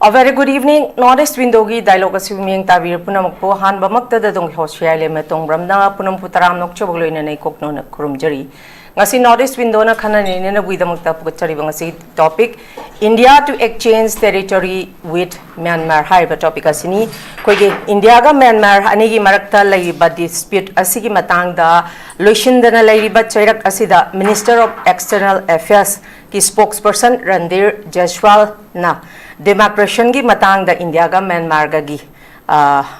A very good evening. Northeast window gi dialogue assuming tabir punam po han bamakta da dong HEEYAI le metong bramna punam putaram nok choboglo ina nei kokno na kurumjari. Ngasi Northeast window na khana ni na buidamakta pukachari bangasi topic India to exchange territory with Myanmar haiba topic asini koige India ga Myanmar ani gi marakta laiba dispute asigi matang da loishindana laiba chairak asida Minister of External Affairs ki spokesperson Randir Jaiswal na demarcation gi matang da India ga Myanmar ga gi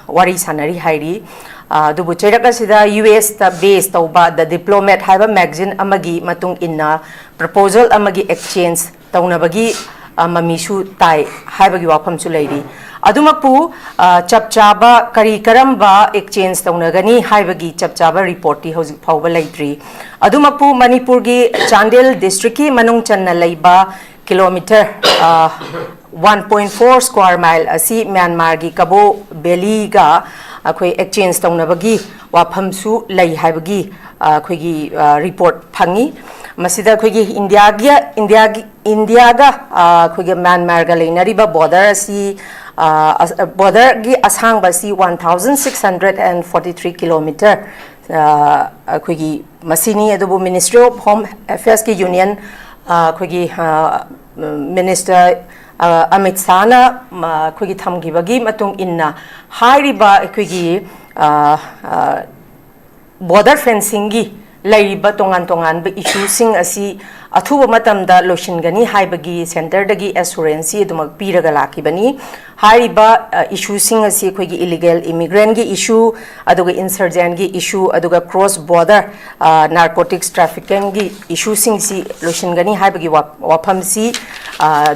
wari sanari hairi dubu chairak asida US ta base tauba the diplomat haiba magazine amagi matung inna proposal amagi exchange taunabagi mamisu tai haibagi wafam su leiri adumapu chapchaba kari karamba exchange taunagani haibagi chapchaba report ti hojik phawba leitri adumapu manipur gi Chandel district ki manung channa leiba kilometer 1.4 square mile asi Myanmar gi Kabo Valley ga akhoi exchange taunabagi wafam su lei haibagi akhoi gi report phangi masida khoigi India ga khoigi Myanmar ga leinariba border si border gi asang ba si 1643 kilometer khoigi masini adubu Ministry of Home Affairs ki union khoigi minister Amit Sana khoigi thamgi bagi matung inna hairiba khoigi border fencing gi laiba tongan ba issue sing asi athuba matamda lotion gani haibagi center dagi assurance dumag piraga lakibani haiba issue sing asi khoigi illegal immigrant gi issue aduga insurgent gi issue aduga cross border narcotics trafficking gi issue sing si lotion gani haibagi wafam si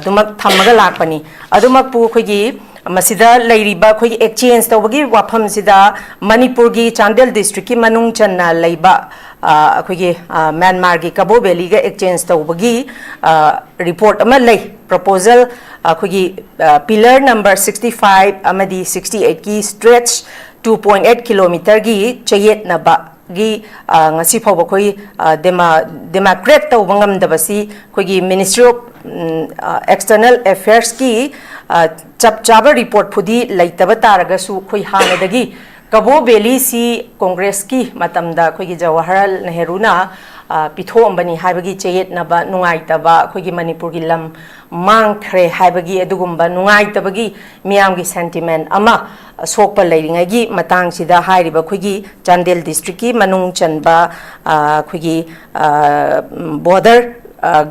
dumag thamaga lakpani adumak pu khoigi masida lairiba khoi exchange tawagi wafam sida manipur gi Chandel district ki manung channa leiba khoi Myanmar gi Kabo Valley ga exchange tawagi report ama lei proposal khoi pillar number 65 amadi 68 ki stretch 2.8 km gi chayet na ba gi ngasi phawba khoi democrat tawbangam dabasi khoi Ministry of External Affairs ki chapchaba report phudi laitaba taragasu khoi hanadagi Kabo Valley si Congress ki matamda khoi Jawaharlal Nehru na pitho ambani haibagi chayet naba nungaitaba khoi Manipur gi lam mangkhre haibagi adugumba nungaitabagi miyam gi sentiment ama sokpa leiringai gi matang sida hairiba khoi Chandel district ki manung chanba khoi border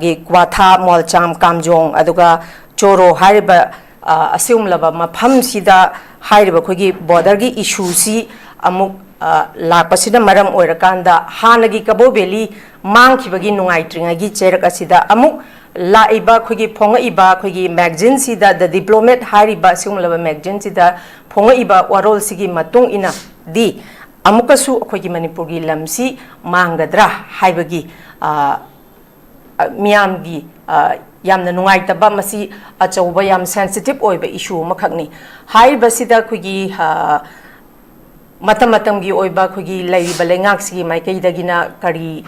gi Kwatha Molcham Kamjong aduga Choro hariba asumlaba mafam sida hariba khogi border gi issue si amuk lapasida maram oirakanda hanagi Kabo Valley mangkhibagi nungaitringa gi cherak asida amuk laiba khogi phonga iba khogi magazine sida the diplomat hariba asumlaba magazine sida phonga iba warol sigi matung ina di amukasu khogi Manipur gi lamsi mangadra haibagi miyam gi yamna nungaitaba masi achauba yam sensitive oiba issue makhakni haiba sida khogi matam gi oiba khogi laiba lengak sigi maikai dagina kari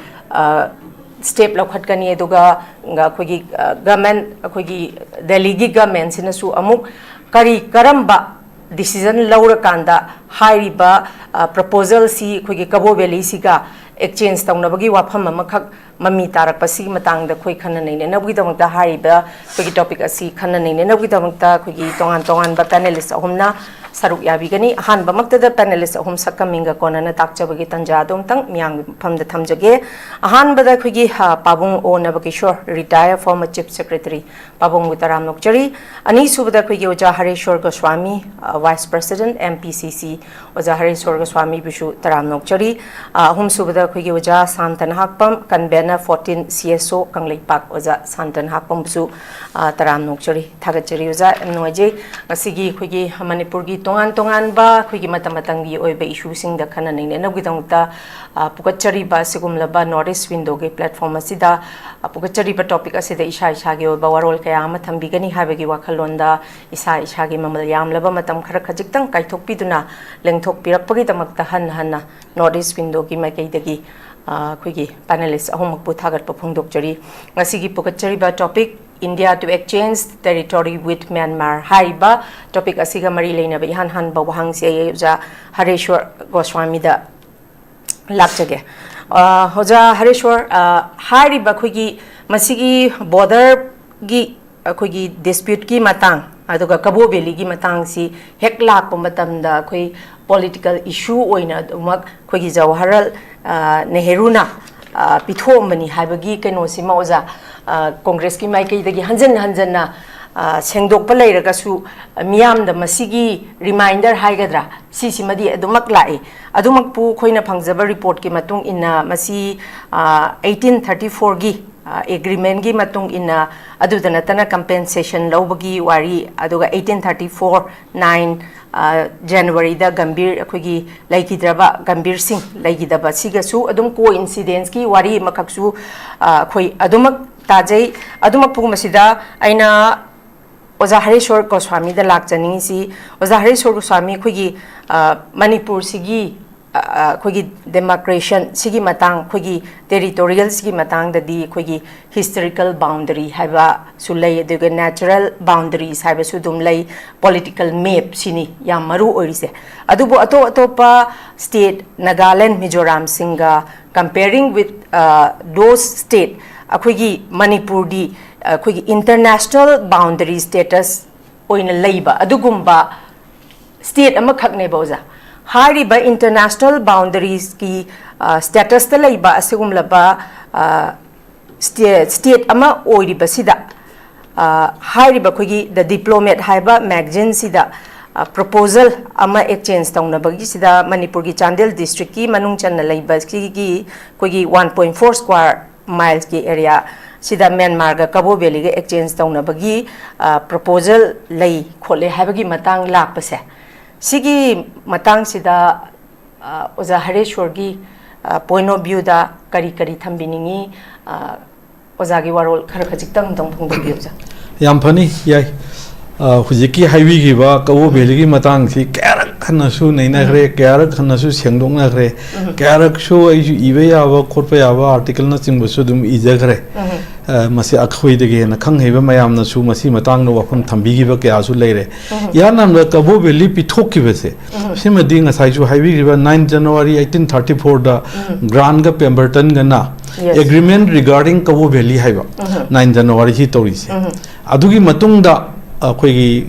step lokhatkani aduga khogi government khogi Delhi gi government sinasu amuk kari karamba decision laura kanda haiba proposal si khogi Kabo Valley siga exchange taunabagi wafam amakhak mami tarak pasi matang da khoi khana nei ne nabgi damangta haiba khogi topic asi khana nei ne nabgi damangta khogi tongan ba panelist ahumna saruk yabi gani han ba makta da panelist ahum sakaminga kona na takchabagi tanja dom tang miang pham da thamjage han ba da khogi pabung o NABAKISHORE retire former chief secretary pabung utaram nokchari ani subada khogi oja HARESHWAR GOSHWAMI vice president MPCC oja HARESHWAR GOSHWAMI bishu taram nokchari ahum subada khogi oja SHANTA NAHAKPAM CONVENOR 14 CSO KANGLEIPAK oja SHANTA NAHAKPAM bisu taram nokchari thagachari oja noje asigi khogi Manipur gi tongan ba khogi matamatang gi oiba issue sing da khana nei ne nabgi dangta pukachari ba sigum laba Northeast window ge platform asida pukachari ba topic asida isha gi oiba warol kaya ama thambi gani habegi wakhalonda isa gi mamal yam laba matam khara khajiktang kaithok piduna lengthok pirakpagi damakta hanna Northeast window gi makai dagi khogi panelist ahum pu thagat pa phungdok chari ngasi gi pukachari ba topic India to exchange territory with Myanmar. Hariba topic asiga mari leina ba ihan han ba wahang se ja Hareshwar Goswami da lakjage. Hoja Hareshwar hariba khogi masigi border gi khogi dispute ki matang aduga Kabo Valley gi matang si hek lak pa matam da khoi political issue oina dumak khogi Jawaharlal Nehru na Pitho mani haibagi keno sima oza Congress ki maikei dagi hanjan na sengdok pa leiraga su miyam da masigi reminder haigadra sisimadi adumak lai adumak pu khoina phangjaba report ki matung inna masi 1834 gi agreement gi matung inna adudana tana compensation lobagi wari aduga 1834 9 January da Gambir akogi laikidraba Gambir Singh laikidaba sigasu adum coincidence ki wari makaksu khoi adumak tajai adumak pu masida aina Oza Hareshwar Goswami da lakjani si Oza Hareshwar Goswami khogi Manipur sigi khogi demarcation sigi matang khogi territorial sigi matang da di khogi historical boundary haiba sulai de natural boundaries haiba sudum lai political map sini yam maru orise adubu atopa state Nagaland Mizoram singa comparing with those state khogi Manipur di khogi international boundary status oina leiba adugumba state ama khakne boza hariba international boundaries ki status ta leiba asegum laba state ama oiriba sida hariba khogi the diplomat haiba magazine sida proposal ama exchange tawna bagi sida Manipur gi Chandel district ki manung channa leiba ki khogi 1.4 square miles ki area sida Myanmar ga Kabo Valley ga exchange tawna bagi proposal lei khole haibagi matang lakpase sigi matang sida Oza Hareshwar gi point of view da kari thambiningi Oza gi warol khara khajik tang phungbi ja yam phani yai hujiki highway gi ba Kabo Valley gi matang si karak khana su nei na gre karak khana su sengdong na gre karak su ai ibe ya ba khotpa ya ba article na chingbu su dum ija gre masi akhoi de ge na khang heba mayam na su masi matang no wafam thambi gi ba kya su leire ya nam la Kabo Valley pithok ki bese simadi nga sai su highway gi ba 9 January 1834 da Grand ga Pemberton ga na agreement regarding Kabo Valley haiba 9 January hi tori se adugi matung da khoigi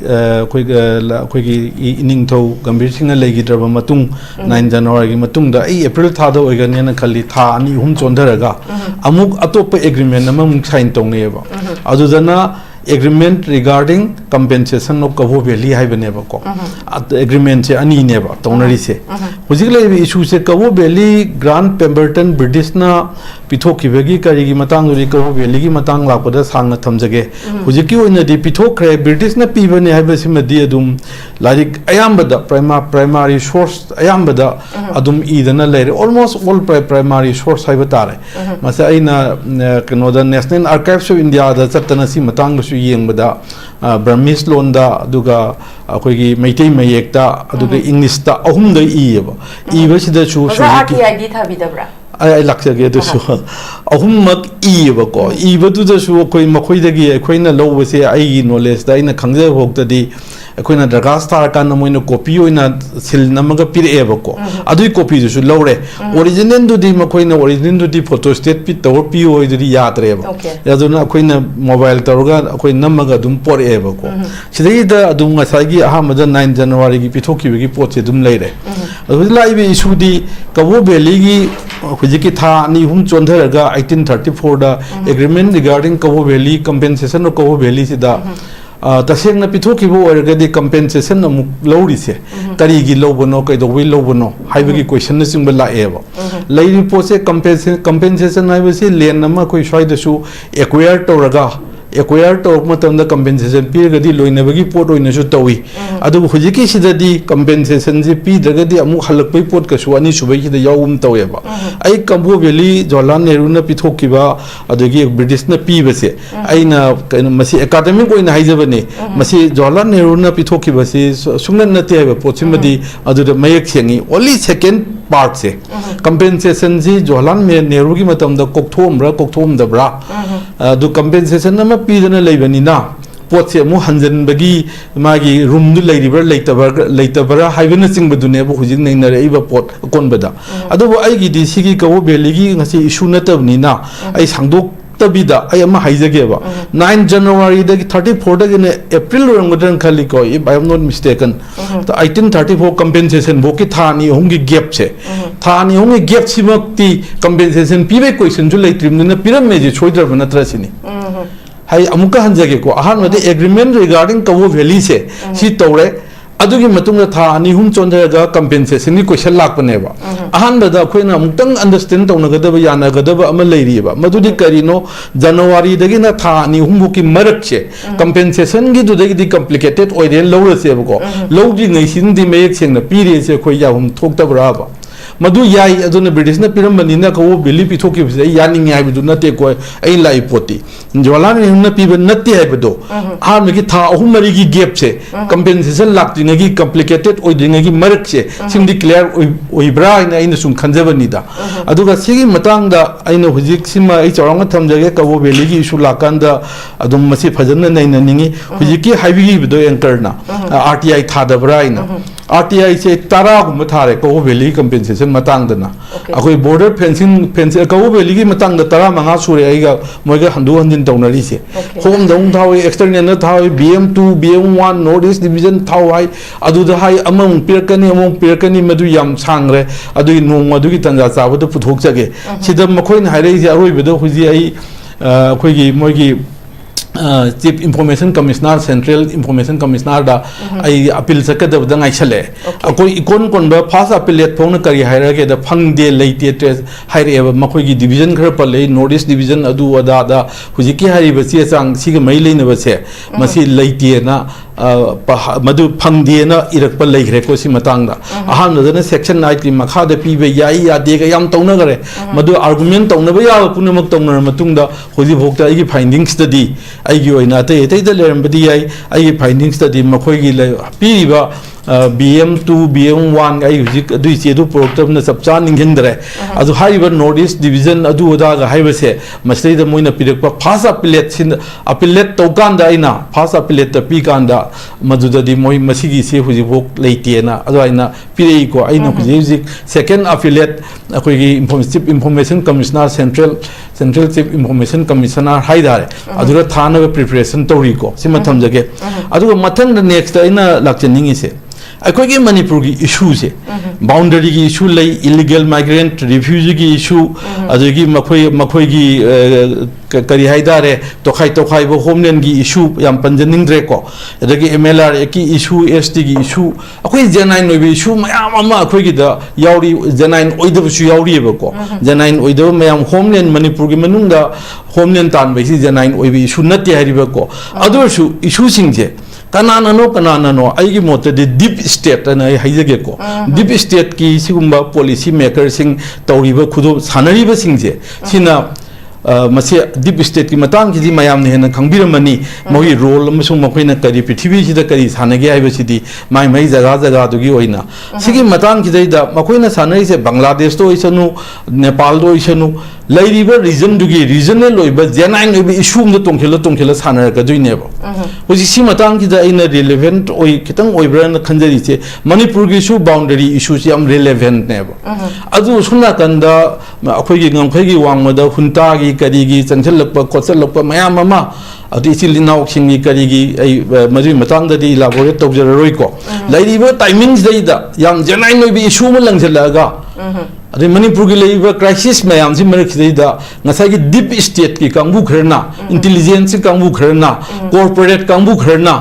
iningtho Gambir Singh legi draba matung 9 January gi matung da April tha da oigani na khali tha ani hum chondaraga amuk atop agreement na mung sign tongne ba adudana agreement regarding compensation of Kabo Valley haibane ba ko agreement che ani ne ba tonari se hujikle issue se Kabo Valley Grand Pemberton British na pithoki bagi kari gi matang ri Kabo Valley gi matang la ko da sang na thamjage hujiki oina di pithokre British na pibane haiba simadi adum like ayamba da primary source ayamba da adum idana leire almost all primary source haiba tare masa aina kano da National Archives of India da chatana si matang su yengba Burmese loan da aduga akoigi Meitei mayek da aduga English da ahum da iba sida chu su ID thabidabra ai laksage to su ahum mak iba ko iba tu da su koi makhoi da gi khoina low se ai knowledge da ina khangje hok da di akoina daga star kan moina copy oina sil namaga pire ba ko adui copy du su lowre original du di makoina original du di photo state pi tower pi oi du di yatre ba ya duna akoina mobile tawga akoina namaga dum por e ba ko sidai da adum ngasai gi ahamada 9 January gi pithoki gi pot se dum leire adu laibe issue di Kabo Valley gi hujiki tha ni hum chondharaga 1834 da agreement regarding Kabo Valley compensation of Kabo Valley sida taseng na pithoki bo orgadi compensation na lowri se kari gi lowbono kai do wi lowbono haibagi question na singba la eba lai report se compensation na se len na ma koi shoi da su acquire to matam da compensation pi gadi loina bagi pot oina su tawi adu hujiki sidadi compensation ji pi dagadi amu halak pai pot ka su ani subai hida yawum taweba ai Kabo Valley Jawaharlal Nehru na pithoki ba adugi British na pi base aina masi academic oina haijabane masi Jawaharlal Nehru na pithoki base sungnan na te ba pochimadi adu da mayek sengi only second part se compensation ji Jawaharlal Nehru gi matam da kokthom da bra do compensation nama pidana leibanina pot se mu hanjan bagi magi room du leiriber leitabara haibana singbadune bu hujing naina reiba pot konbada adu ai gi di sigi kawo beligi ngasi issue natabnina ai sangdok tabida ay ama haijage ba 9 January da 34 da ne April rangadan khali ko if I am not mistaken the 1834 compensation bo ki thani hongi gap che thani hongi gap simakti compensation pibe question ju leitrim na piram meji choidar bana trasini hai amuka hanjage ko ahan made agreement regarding kawo valley se si tore adugi matung tha ani hum chonda compensation ni question lakpane ba ahan bada khoina mutang understand tawna gadaba yana gadaba ama leiri ba madudi karino January dagi na tha ani hum buki marak che compensation gi dudagi di complicated oiden low se ko low di ngai sin di mek seng na pire se khoi ya hum thok ta bra ba madu yai aduna British na piram banina ko beli pithoki bise yani ngai bidu na te ko ai lai poti jolan ni na pibe natti hai bedo ha me ki tha ahum mari gi gap se compensation lakti na gi complicated oi dinga gi marak se sim declare oi bra ina ina sum khanjabani da aduga sigi matang da aina hujik sima ai chawang thamjage ka wo beli gi issue lakanda adum masi phajana naina ningi hujiki haibi gi bedo anchor na RTI tha da bra ina RTI se tara gum thare ko valley compensation matang dana akoi border fencing ko valley gi matang da tara manga sure ai ga moiga handu hanjin tawnari se home dong thawi external na thawi BM2 BM1 Northeast division thawai adu da hai among pirkani madu yam sangre adu nong adu gi tanja chabu da puthok jage sida makoi na haire ji aroi bedo huji ai khoi gi moigi Chief Information Commissioner Central Information Commissioner da ai appeal sakada da ngai chale akoi ikon kon ba first appellate phone kari haira ke da phangde leite tres haire ba makoi gi division khar pale Northeast division adu ada da hujiki hari ba che chang sig mai leina ba se masi leite na madu phangde na irak pa leigre ko si matang da ahan da section 9 ki makha da pi be yai ya de ga yam tawna gare madu argument tawna ba ya punamak tawna matung da hoji bhokta ai gi findings study ai gi oina te da leram badi ai ai findings study makoi gi pi ba BM2 BM1 ai hujik adu che du program na sapcha ningheng dare adu haiba Northeast division adu oda ga haiba se masai da moina pirak pa first appellate sin appellate tokan da aina first appellate ta pi kan da maduda di moi masigi se huji bok leite na adu aina pirei ko aina huji second affiliate akoi gi information commissioner central chief information commissioner haidare adu ra thana preparation tori ko sima thamjage adu mathang da next aina lakchening ise अखोई के मणिपुर की issue से boundary की issue लई illegal migrant refugee की issue अदगी मखोई की करी हाइदारे तोखाई बो होमलैंड की इशू याम पंजनिंग द्रे को अदगी MLR की इशू ST की इशू अखोई जेनाइन नोबी इशू मयाम अमा अखोई की दा यावरी जेनाइन ओइदबसु यावरी बको जेनाइन ओइदब मयाम होमलैंड मणिपुर की मनुंगा होमलैंड तान बैसी जेनाइन ओइबी इशू नत्ते हारिबको अदरसु इशू सिंगजे kanano aigi mote de deep state na haijage ko deep state ki sigumba policy maker sing tawriba khudo sanariba singje sina mase deep state ki matang ki mayam ne na khangbiramani mogi role amasung makoina kari prithvi sida kari sanage aiba sidi mai jaga dugi oina sigi matang ki da makoina sanai se Bangladesh to isanu Nepal do isanu lairiba region dugi regional loiba jenain loiba issue da tongkhela sanar ka duine ba hoji si matang ki da ina relevant oi kitang oibra na khanjari che Manipur ki issue boundary issue si am relevant ne ba adu sunna kanda akhoi gi ngam khoi gi wangma da hunta gi kari gi changchal lakpa kochal lakpa mayam mama adi chilinaw singi kari gi ai mari matang da di elaborate tawjaroi ko lairiba timings dai da yang jenain loiba issue ma langjalaga अरे मणिपुर की लेइबा crisis ma'am से मरक सिदा ngasai ki deep state ki kangbu khrna intelligence kangbu khrna corporate kangbu khrna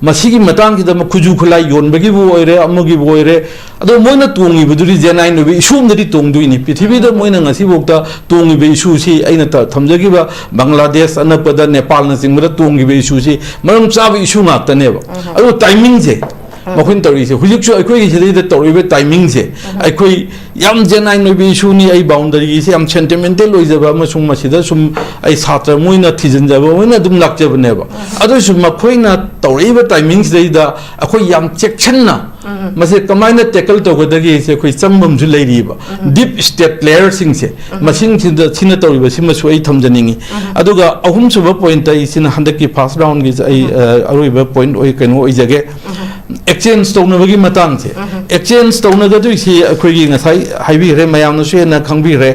masigi matang ki da khuju khulai yon bagi bu oire amagi bu oire ado moina tongi buduri jenai no bi isum dadi tongdu ini prithibi da moina ngasi bokta tongi be isu si aina ta thamjagi ba Bangladesh anapada Nepal na singmara tongi be isu si maram chab isu na tane ba ado timing je मखुन तौरी से हुजिक सु अखोई हिदे the तौरी timing से अखोई याम जेनाइ नोबी इशूनी आई boundary से याम sentimental लोइजबा मसुम मसिदा सुम आई छात्र Moina थिजनजबा Moina दुम लाक्जबनेबा अदो सुम मखोइना तौरीबा टाइमिंग से दा अखोई याम चेक्शनना मसे कमाइना टेकल तौगदगी से कोई चंबमजु लेरिबा डीप स्टेट लेयर सिंग से मसिंग सिन तौरिबा सिमसु आई थमजनिंगी अदुगा अहुम सुबा पॉइंट आई सिन हंदकी फर्स्ट राउंड गी आई अरुइबा पॉइंट ओइ कनो ओइ जगे एक्सचेंज तौनबगी मतंग से एक्सचेंज तौनगदु सी अखोगी ngasai हाइबी रे मयामनो से ना खंगबी रे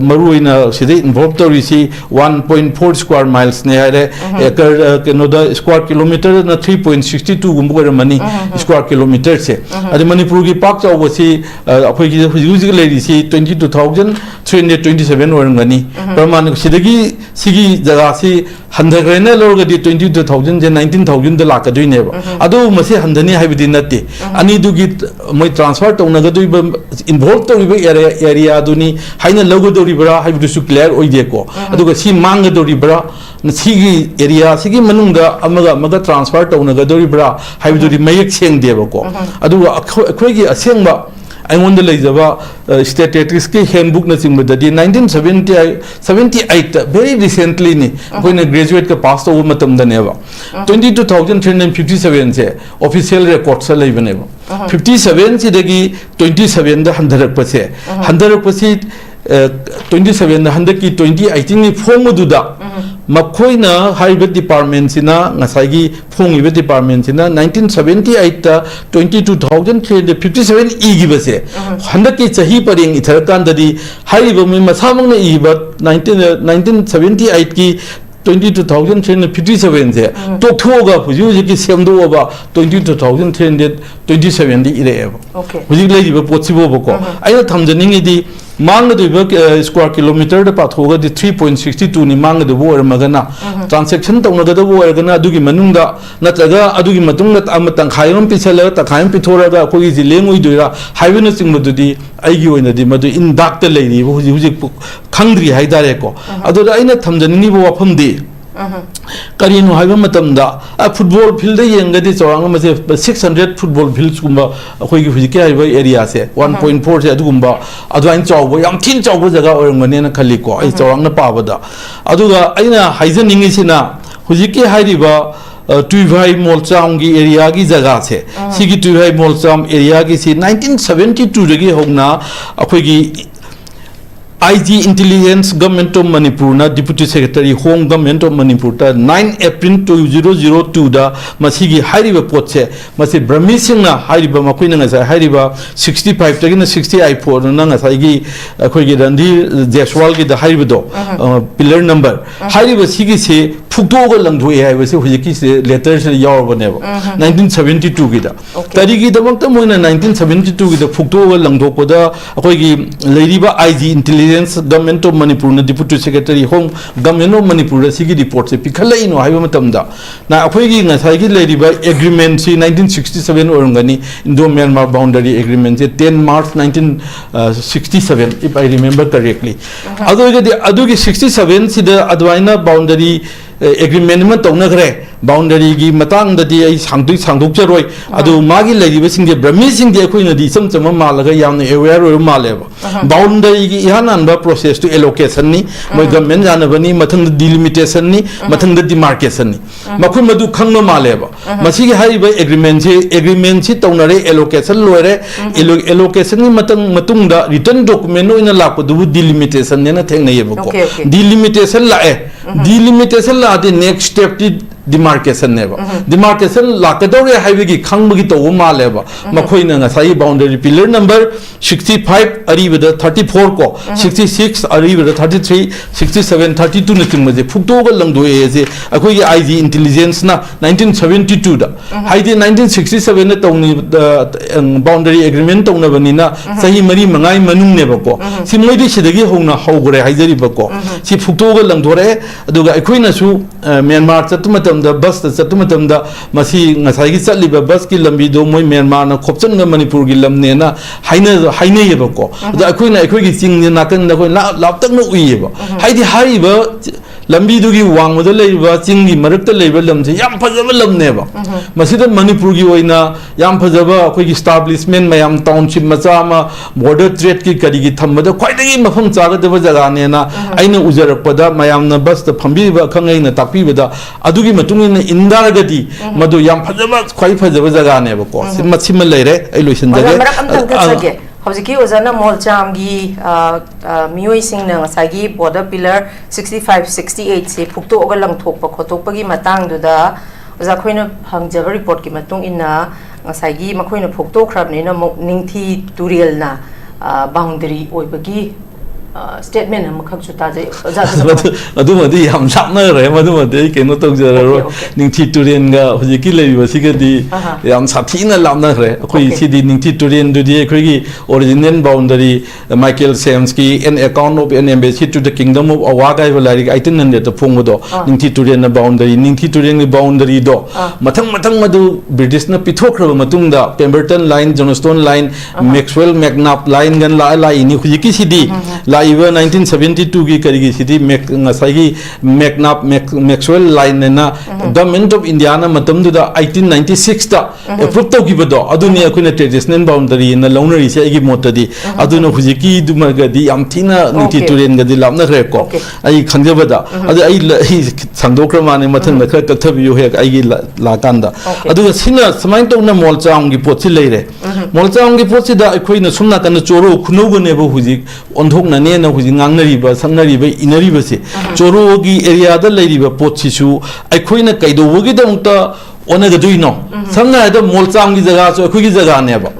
मरुइना सिदे इन्वॉल्व तौरि सी 1.4 स्क्वायर माइल्स ने रे एकर केनोदा स्क्वायर किलोमीटर ना 3.62 गुम्बो मनी स्क्वायर किलोमीटर से अदि मणिपुर की पाक चावसी अखोगी हुजुग लेरि सी 22,327 ओरंगनी प्रमाण सिदगी सिगी जगह सी हंधग्रेने लोगदी 22,000 जे 19,000 द लाकदुइनेबा अदो मसे हंधनी हाइबदी नते अनि दुगी मै ट्रांसफर तौनगदुइबा इन्वॉल्व तौरिबा एरिया दुनी हाइना लगदोरिबरा हाइबदुसु क्लियर ओइदेको अदुगा सी मांगदोरिबरा सिगी एरिया सिगी मनुंगा अमगा ट्रांसफर तौनगदोरिबरा हाइबदुरी मयक सेंगदेबको अदुगा अखोगी असेंबा I statistics के handbook na sing bada 1978 very recently ni कोई graduate का pass तो वो मतलब दने बा 22,357 से official record से ले बने बा 57 से दगी 27 दा 100% 27 हंड्रेड की 2018 नि फोंग दुदा मखोइना हाइबे डिपार्टमेंट सिना ngसाigi फोंगिबे डिपार्टमेंट सिना 1978 ता 22,357 इगिबसे हंड्रेड की चही परिंग इथरकान ददी हाइबे मे मसामंगने इबा 1978 की 22,357 से तोखोगा हुजु की सेमदोबा 22,327 दी इरेबा हुजु लेजिबा पोसिबो बको आइना थमजनिंगि मांगदुब स्क्वायर किलोमीटर द पाथोगा दी 3.62 नि मांगदुब ओरमगना ट्रांजैक्शन तौनगदब ओरगना अदुगी मनुंगदा नत्रगा अदुगी मतुंगदा अमतंग खायम पिछला तखायम पिथोरगा कोई जिलेंगुइ दुरा हाइवेन सिंगमदुदी आइगी ओइनदी मदु इन डाक्ट लेरि हुजि हुजि खंगद्रि हाइदारे को अदु आइना थमजनिंगि वाफमदी करीनो हाइबा मतमदा फुटबॉल फील्ड येंगदि चौरांग मसे 600 फुटबॉल फील्ड्स गुम्बा अखोइगी हुजिके हाइबा एरिया से 1.4 से अदुगुम्बा अदुआइन चौबो याम थिन चौबो जगह ओरंगनेना खलिको आई चौरांगना पाबदा अदुगा आइना हाइजनिंगिसिना हुजिके हाइरिबा टुइभाई मोलचाम की एरिया की जगह से सिगी टुइभाई मोलचाम एरिया की सी 1972 दगी होगना अखोइगी IG Intelligence Government of Manipur na Deputy Secretary Home Government of Manipur ta 9 April 2002 da masigi hairiba potse masi Brahmi Singh na hairiba makuina ngasa hairiba 65 tagina 64 na ngasa gi akhoi Randi Jaiswal gi da hairiba do pillar number hairiba sigi se फुक्तोगा लंगधो है वैसे हुजिकी से letter से यार बनेबो 1972 की दा तरी की दमक Moina 1972 की दा फुक्तोगा लंगधो को दा अखोई की लेरिबा IG intelligence government of Manipur ने deputy secretary home government of Manipur सिगी रिपोर्ट से पिखलैनो हाइबा मतमदा ना अखोई की ngसाई की लेरिबा एग्रीमेंट सी 1967 ओरंगनी इंडो म्यांमार बाउंड्री एग्रीमेंट से 10 March 1967 if I remember correctly अदुगी 67 सिदा अदवाइना बाउंड्री एग्रीमेंट में तौनग्रे बाउंड्री की मतंग ददी आई सांगदुक्चरोय अदु मागी लेरिबा सिंगे ब्रह्मी सिंगे अखोइना दी सम चम मालगा यामने अवेयर ओर मालेबा बाउंड्री की इहाननबा प्रोसेस टू एलोकेशन नि मोय गवर्नमेंट जानबनी मथंग डिलिमिटेशन नि मथंग डिमार्केशन नि मखुन मदु खंगनो मालेबा मसिगी हाइबा एग्रीमेंट से तौनरे एलोकेशन लोरे एलोकेशन नि मतंग दा रिटर्न डॉक्यूमेंट ओइना लापदु डिलिमिटेशन नेना थेंगनयेबको डिलिमिटेशन लाए डिलिमिटेशन लादे नेक्स्ट स्टेप डिमार्केशन नेबा डिमार्केशन लाकदौरे हाइबेगी खंगबगी तो मालेबा मखोइना ngसाई बाउंड्री पिलर नंबर 65 अरिबदा 34 को 66 अरिबदा 33 67 32 न तिमजे फुक्तोगा लंगदोए जे अखोई IG इंटेलिजेंस ना 1972 दा हाइदे 1967 न तौनी बाउंड्री एग्रीमेंट तौनबनिना सही मरी मंगाई मनुंग नेबको सि मोइदि सिदगी होना होगरे हाइजरिबको सि फुक्तोगा लंगदोरे अदुगा अखोइनासु म्यांमार चतुम बस चतुमतमदा मसी ngसाई चलिबा बस की लंबी दो मोय म्यांमार न खोपचन मणिपुर की लमने ना हाइनेबको अदा अखोइना अखोइगी चिंग नाकन नखोइ लापतक न उइबा हाइदि हाइबा लंबी दुगी वांगमद लेबा चिंगी मरकत लेबा लमसे याम फजबा लमनेबा मसिदा मणिपुर की ओइना याम फजबा अखोइगी एस्टैब्लिशमेंट मयाम टाउनशिप मचा मा बॉर्डर ट्रेड की करिगी थमबदा ख्वाइदगी मफम चागदबा जगानेना आइना उजरकपदा मयाम न बस त फंबीबा खंगैना तापीबदा अदुगी matungin indaragadi madu yam phajaba khwai phajaba jaga ne ba ko simma leire ai loisin jage marak am tang thage hojiki ozana molcham gi mioi sing na sagi border pillar 65 68 se phukto oga lang thokpa khotok gi matang du da oza khoina hangjaba report ki matung inna sagi makhoina phukto khrab ne na ningthi turial na boundary oibagi statement am khak chu ta jai oza adu madi yam sapna re madu madi keno tok jara ro ningthi turian ga hojiki lebi basiga di yam sathina lamna re khoi si di ningthi turian du di khoi gi original boundary Michael Samsky an account of an embassy to the kingdom of Awaga like 1800 to phong do ningthi turian boundary ningthi turian boundary do mathang madu British na pithokra matung da Pemberton line Johnstone line Maxwell McNabb line gan la ini hojiki si di Iva 1972 की करी city नसाई मैकनाप Maxwell line ना government of India ना मतम दुदा 1896 ता approve तो की बदो अदुनी अकुने traditional boundary न लौनरी से की मोतदी अदुनो हुजिकी दुमगदी याम थिना नीति टुरेन गदी लामना रे को आई खंजबदा अदु आई संदोक्र माने मथन न खर कथबियो हे आई लाकांदा अदु सिना समाइन तो न मोलचांग की पोछि लेरे मोलचांग की पोछि दा अखोइना सुमना कन चोरो खुनौगने बो हुजिक ओंधोकना ने na huji ngangnariba samnariba inariba se choro gi area da leiriba potsi su aikhoina kaido gi da mukta ona ga duino samna da molcham gi jaga so akhui gi jaga ne ba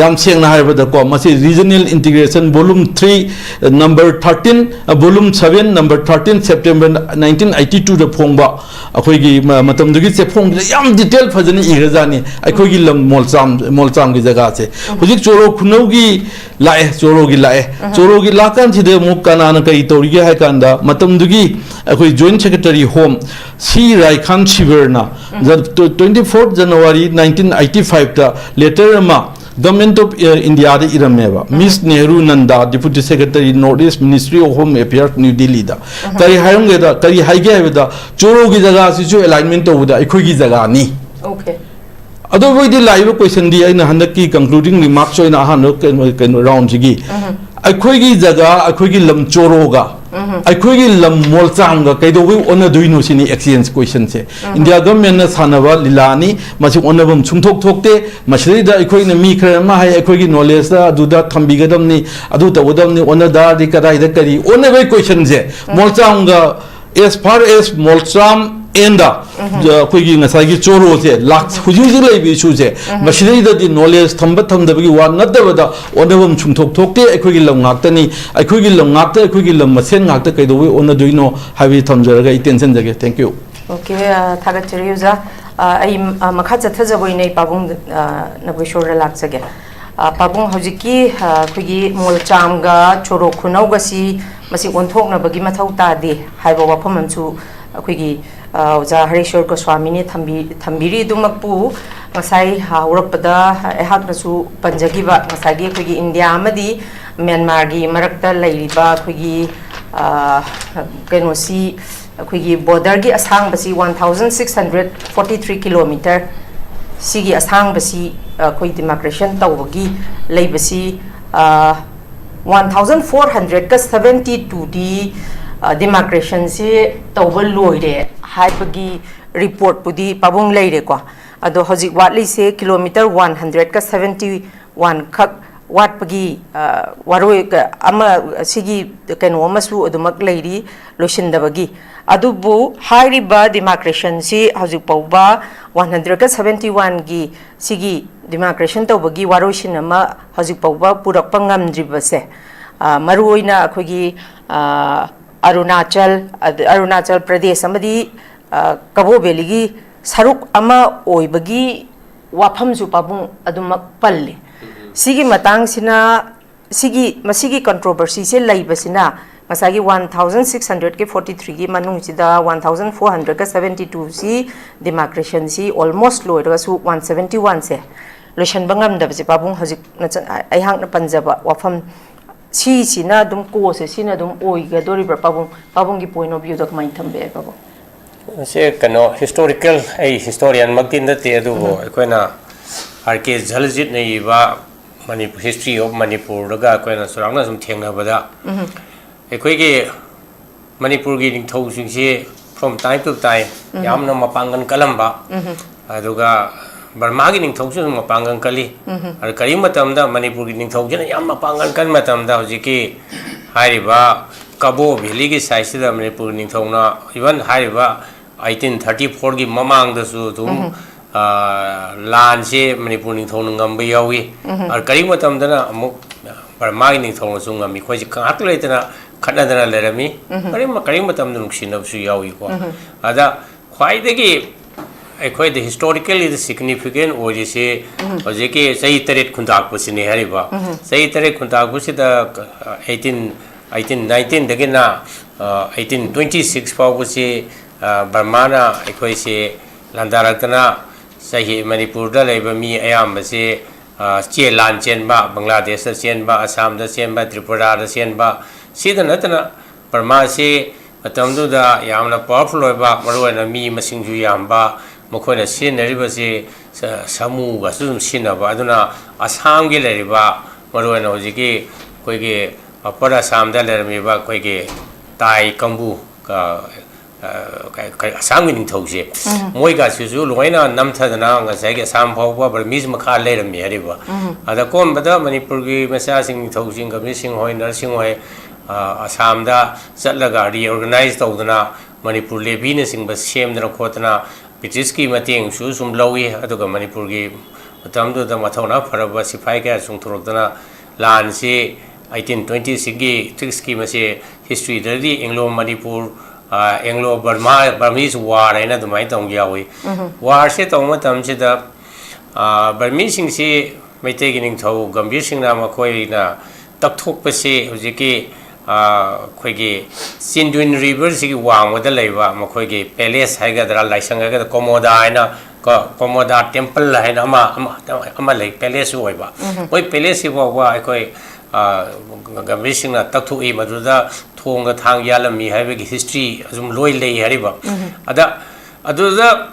yam seng na haiba da ko masi regional integration volume 3 number 13 volume 7 number 13 September 1982 da phongba akhoi gi matam du gi se phong yam detail phajani irajani akhoi gi lam molcham gi jaga se huji choro khunau gi lae choro gi lakan thi de muk kana na kai tori gi hai kan da matam du gi akhoi joint secretary home C Raikhan Shiverna 24th January 1985 ta letter ma Government of India da irameba Miss Nehru Nanda Deputy Secretary Northeast Ministry of Home Affairs New Delhi da kari hayong da kari haige da choro gi jaga si chu alignment to da ikhoi gi jaga ni okay ado voi di live question di aina handak ki concluding remarks oina han no round ji akhoi gi jaga akhoi gi lam choro ga akhoi gi lam molchang ga kaido wi ona duino sini exchange question se India government na sanaba lilani masi onabam chungthok thokte masri da akhoi na mi khara ma hai akhoi gi knowledge da adu da thambi ga dam ni adu ta odam ni ona da di kadai da kari ona bai question je molchang ga as far as molcham enda koi gi ngasai gi choro se lak huji lai bi chu se masri da di knowledge thamba thamda bi wa na da da onabam chungthok thokte akhoi gi lam ngak ta ni akhoi gi lam ngak ta akhoi gi lam masen ngak ta kaido wi ona duino habi thamjara ga attention jage thank you okay thagat chiriuza ai makha chathajaboy nei pabung nabakishore lak jage pabung hojiki khoi gi molcham ga choro khunau ga si masi onthok na bagi mathau ta de haiba wafam chu khoi gi oja Hareshwar GOSWAMI ne thambiri dumakpu ngasai haurapada ehak na su panjagi ba ngasai gi khoi gi India amadi Myanmar gi marakta leiriba khoi gi kenosi khoi gi border gi asang basi 1643 kilometer sigi asang basi khoi demarcation tawgi leibasi 1472 di demarcation si tawbal loire haibagi report pudi pabung leire ko ado hojik watli se kilometer 171 khak wat pagi waroi ama sigi keno masu adumak leiri loshindabagi adubu hairiba demarcation si hojik pauba 171 gi sigi demarcation tawbagi waroi sinama hojik pauba purak pangamdribase maruoina akhogi Arunachal Pradesh amadi Kabo Beligi Saruk ama oibagi wafam su pabung adumak palle sigi matang sina masigi controversy se laibasina masagi 1643 gi manung sida 1472 si demarcation si almost loira su 171 se lotion bangam da se pabung hojik na ai hang na panjaba wafam sina dum ko se sina dum oi ga dori pabung gi point of view da mai thambe pabung se kano historical ai historian magtin da te adu bo koina arke jaljit nei ba manipur history of manipur daga koina surang na sum thengna bada ekoi ge manipur gi ning thau sing se from time to time yamna mapangan kalamba aduga Burma gi ningthau su mapangan kali ar kari matam da Manipur gi ningthau jena yam mapangan kan matam da hojiki hariba Kabo Valley gi size da Manipur ningthau na even hariba 1834 gi mamang da su tum lan se Manipur ningthau ngam ba yawi ar kari matam da na amuk Burma gi ningthau su ngam mi khoi ji kak leitana khadna dana lerami kari matam da nuksinab su yawi ko ada khwai de gi I the historically the significant or you say say Taret Kuntak was in the Hariba. Say Taret Kuntak was the 1819 again 1826 for was a Barmana, I say Landaratana, say Manipur, labor me, I am say Lan Chenba, Bangladesh, Chenba, Assam, the Chenba, Tripura, the Chenba. See the Natana, Burma say, Atamdu the Yamna powerful about Maruana me, Masinju Yamba. Mokona sin ribasi samu gasum sinaba aduna asam ge leriba maruana hojiki koige apara samda lermiba koige tai kambu ka asam gi ningthause moi ga su loina namthadana ngasai ge sam phawba bar mis makha lermi hariba ada kom bada Manipur gi masa sing thousing ga sing hoi nursing hoi asamda chatlaga reorganize tawdana Manipur lebina sing ba semdana khotana British ki mating su sum lowi aduga Manipur gi matamdu da mathona faraba sipai ka sung thurokdana lan si 1826 gi tricks ki mase history dari Anglo Manipur Anglo Burmese war aina dumai tong yawi war se tong matam se da Burmese sing si maite gi ning thau gambir sing na ma khoi na takthok pa se hojiki Koigi Sindwin River sigi wang wada leiba makoigi palace haiga dara laisanga ga Komoda aina Komoda temple aina ama lei palace oiba oi palace wa koi gamising na taktu e maduda thonga thang yalami haibagi history azum loi lei hariba ada aduda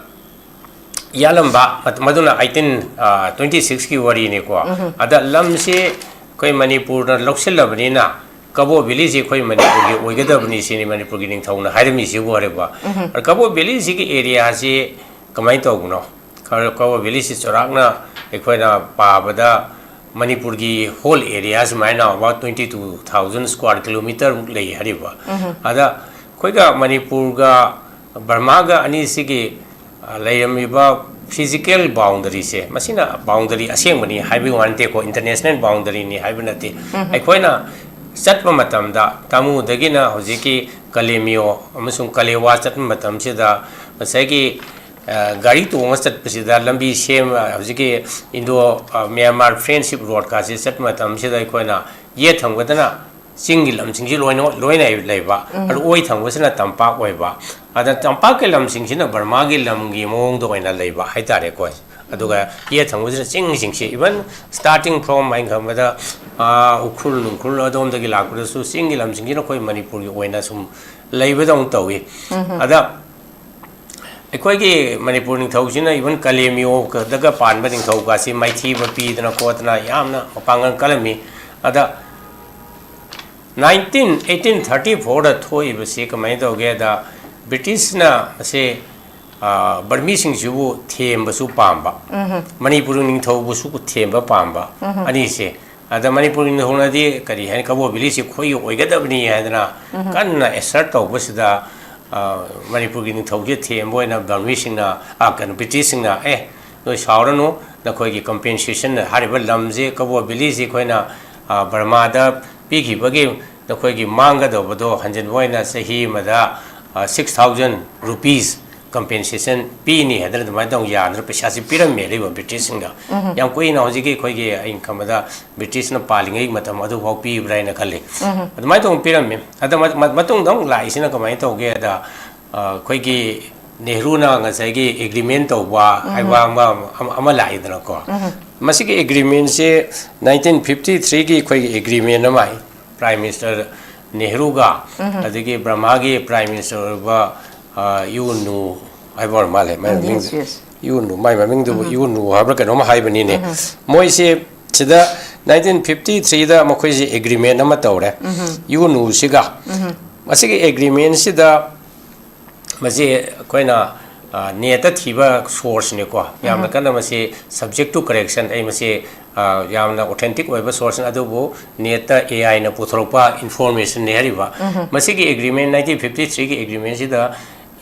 yalamba maduna 1826 ki wari ne ko ada lamse koi Manipur na lokselabani na Kabo Valley is quite Manipur, we get up in the Manipur getting town, Hadamis, you whatever. A Kabo Valley is area has a Kamaito, no. Kabo Valley is Ragna, Equina, Pabada, Manipurgi whole areas, mine now about 22,000 square kilometer lay Hariba. Ada Quega Manipurga, Barmaga, Anisigi, Layamiba, physical boundaries, Masina boundary, assembly, having one take international boundary in Hibernate. Equina. Satma matam da tamu dagina hojiki kalemio amasung kalewa satma matam sida masagi gari to ngasat pasida lambi sem hojiki Indo Myanmar friendship road ka se satma matam sida koina ye thangwadana singil am singji loina leiba ar oi thangwasina tampak oiba ada tampak ke lam singsina Burma gi lam gi mong do oina leiba haitare koi aduga ye thangwasina singsi even starting from my gamada ukhul adom dagi lakura su singil am singina koi Manipur gi oina sum leiba dong tawi ada ekoi gi Manipur ning thausina even kalemio ka daga panba ning thau ka si maithi ba pi dana kotna yamna mapangan kalami ada 1834 da thoi ba se kamai do ge da British na se Burmese sing ju them ba su pamba Manipur ning thau bu su ku them ba pamba ani se ada Manipur ning hona di kari han Kabo Valley se khoi oi ga da bni hadna kanna assert to ba sida Manipur ning thau je them boina Burmese sing na kan British sing na no shaurano da khoi gi compensation hariba lamje Kabo Valley se khoina Burma da Piki bagi the Kogi manga do Bodo, Hanjan Voina, Sahi Mada, 6,000 rupees compensation, Pini, had the Madong Yan, Peshasi Pyramid, British Singa. Young Queen Oziki Kogi in Kamada, British no Paling, Matamadu Hopi, Brain Kali. But my own pyramid, at the Matong don't lie in a Kamaito get Kogi Nehruna, Nasagi, agreement of Wa, Amalai than a core. Masiki agreement say 1953 Kogi agreement of my Prime Minister Nehruga, Adiki Brahmagi, Prime Minister you knew I were Malay, my things. You knew my maming, you knew Habrakanoma Hibanine. Moise, Chida 1953, the Mokwezi agreement, Namatore. You knew Shiga. Masiki agreement, Sida masi koina neta thiba source ne ko yamna kana masi subject to correction ai masi yamna authentic web source adubu neta AI na puthropa information ne hariba masi ki agreement 1953 ki agreement sida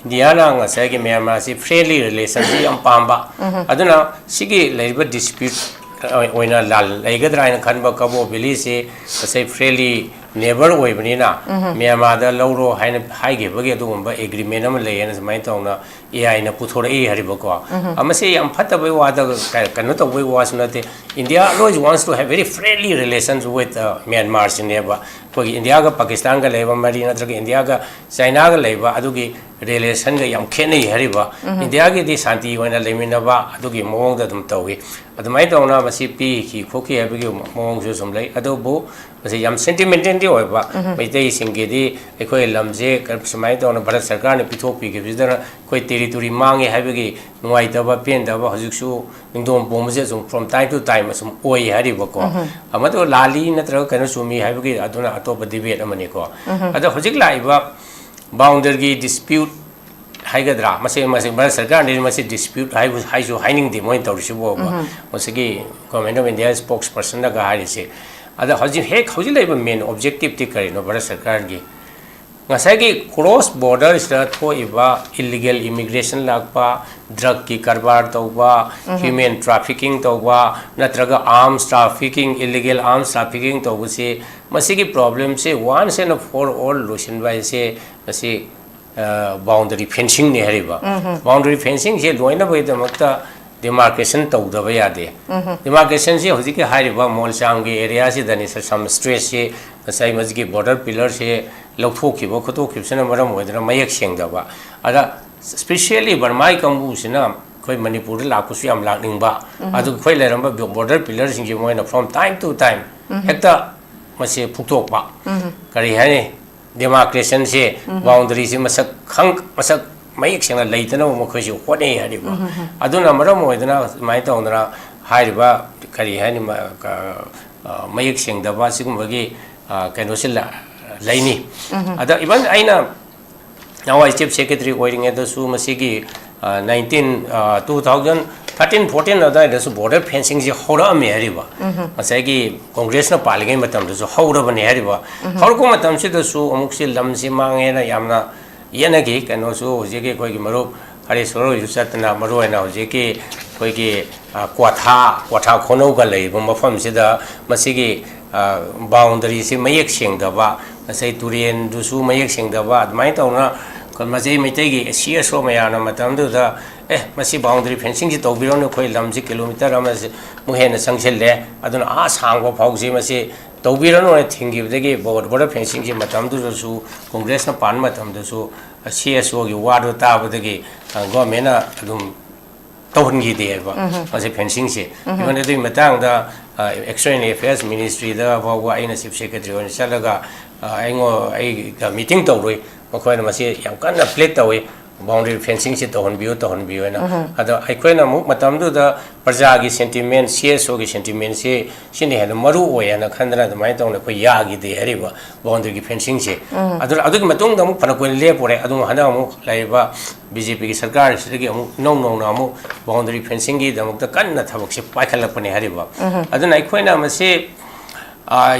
India na ngasai ki Myanmar si friendly relations yam pamba aduna sigi laiba dispute oina lal laigadra ina khanba kabo bili se sai friendly neighbor oibnina Myanmar da lawro haina haige bage adugumba agreement am leyena samai tawna AI na puthora e hariba ko amase yam phata bai wada kanu to bai wasnate India always wants to have very friendly relations with Myanmar sineba ko India ga Pakistan ga leba mari natra India ga China ga leba adugi relation ga yam khene hariba India ge di shanti oina lemina ba adugi mawong da dum tawi adumai tawna masi pi ki khoki habigi mawong su somlai adubu masi yam sentimental di oiba maitai singe di ekoi lamje samai tawna Bharat Sarkar ne pithok pi ge bidana koi territory mangi habigi nuai daba pen daba hajuksu ningdom bomse sum from time to time sum oi hariba ko amado lali natra kana sumi habigi aduna atop debate amani ko ado hojik laiba boundary dispute haigadra mase Bharat Sarkar ne mase dispute haisu haining de moi tawrisibo ba mosegi government of India spokesperson da ga harise ada hojik laiba main objective ti kari no Bharat Sarkar gi ngasai ki cross border sta thoiba illegal immigration lakpa drug ki karbar tawba human trafficking tawba natraga arms trafficking illegal arms trafficking tawbu se masigi problem se once and for all solution by se masi boundary fencing ne hariba boundary fencing se loina bai damakta demarcation tawdaba yade demarcation se hojiki hariba mol cham ge area se dani some stress se sai masigi border pillar se lauthokiba khotokhibsana maram oidra mayak sengdaba ada especially Burmai kambu sina koi Manipur lakusu yam lakningba adu koi leramba border pillar singje moina from time to time hekta mase phukthokpa kari hani demarcation se boundary se masak khang masak mayak sengna leitana mo khoji hone hariba aduna maram oidna mai tawnra hariba kari hani mayak sengdaba sigumbagi kainosil laini ada even aina now I chief secretary oiring at the su masigi 2013-14 ada da su border fencing ji hora me hariba masagi congress na palgai matam da su hora bane hariba horko matam se da su amuk se lam si mange na yamna yana gi kano su jege koi gi maru hareshwar yu satna maru na jege koi gi kwatha khono ga lei mafam se da masigi boundary se mayek seng da ba sai turien du su mayek seng da ba mai tawna kon masai maitai gi cs ro mayana matam du da masi boundary fencing ji tawbiro ne khoi lam ji kilometer ama mu hena sangchel le aduna a sangwa phau ji masi tawbiro no thingi degi border fencing ji matam du su congress na pan matam du su cs ro gi ward ta ba degi government na adum tawhungi de ba masi fencing ji even the matang da external affairs ministry da bawa aina chief secretary on salaga ai ga meeting tawroi makhoi na masi yam kana plate tawi boundary fencing se tohon biu na ada aikoi na mu matam du da praja gi sentiment CSO gi sentiment se sini ha maru oya na khandra da mai tong na ko ya gi de hariba boundary gi fencing se adu gi matung da mu phana ko le pore adu hana mu laiba BJP gi sarkar se gi mu no na mu boundary fencing gi da mu ta kan na thabak se paikhala pane hariba adu na aikoi na mase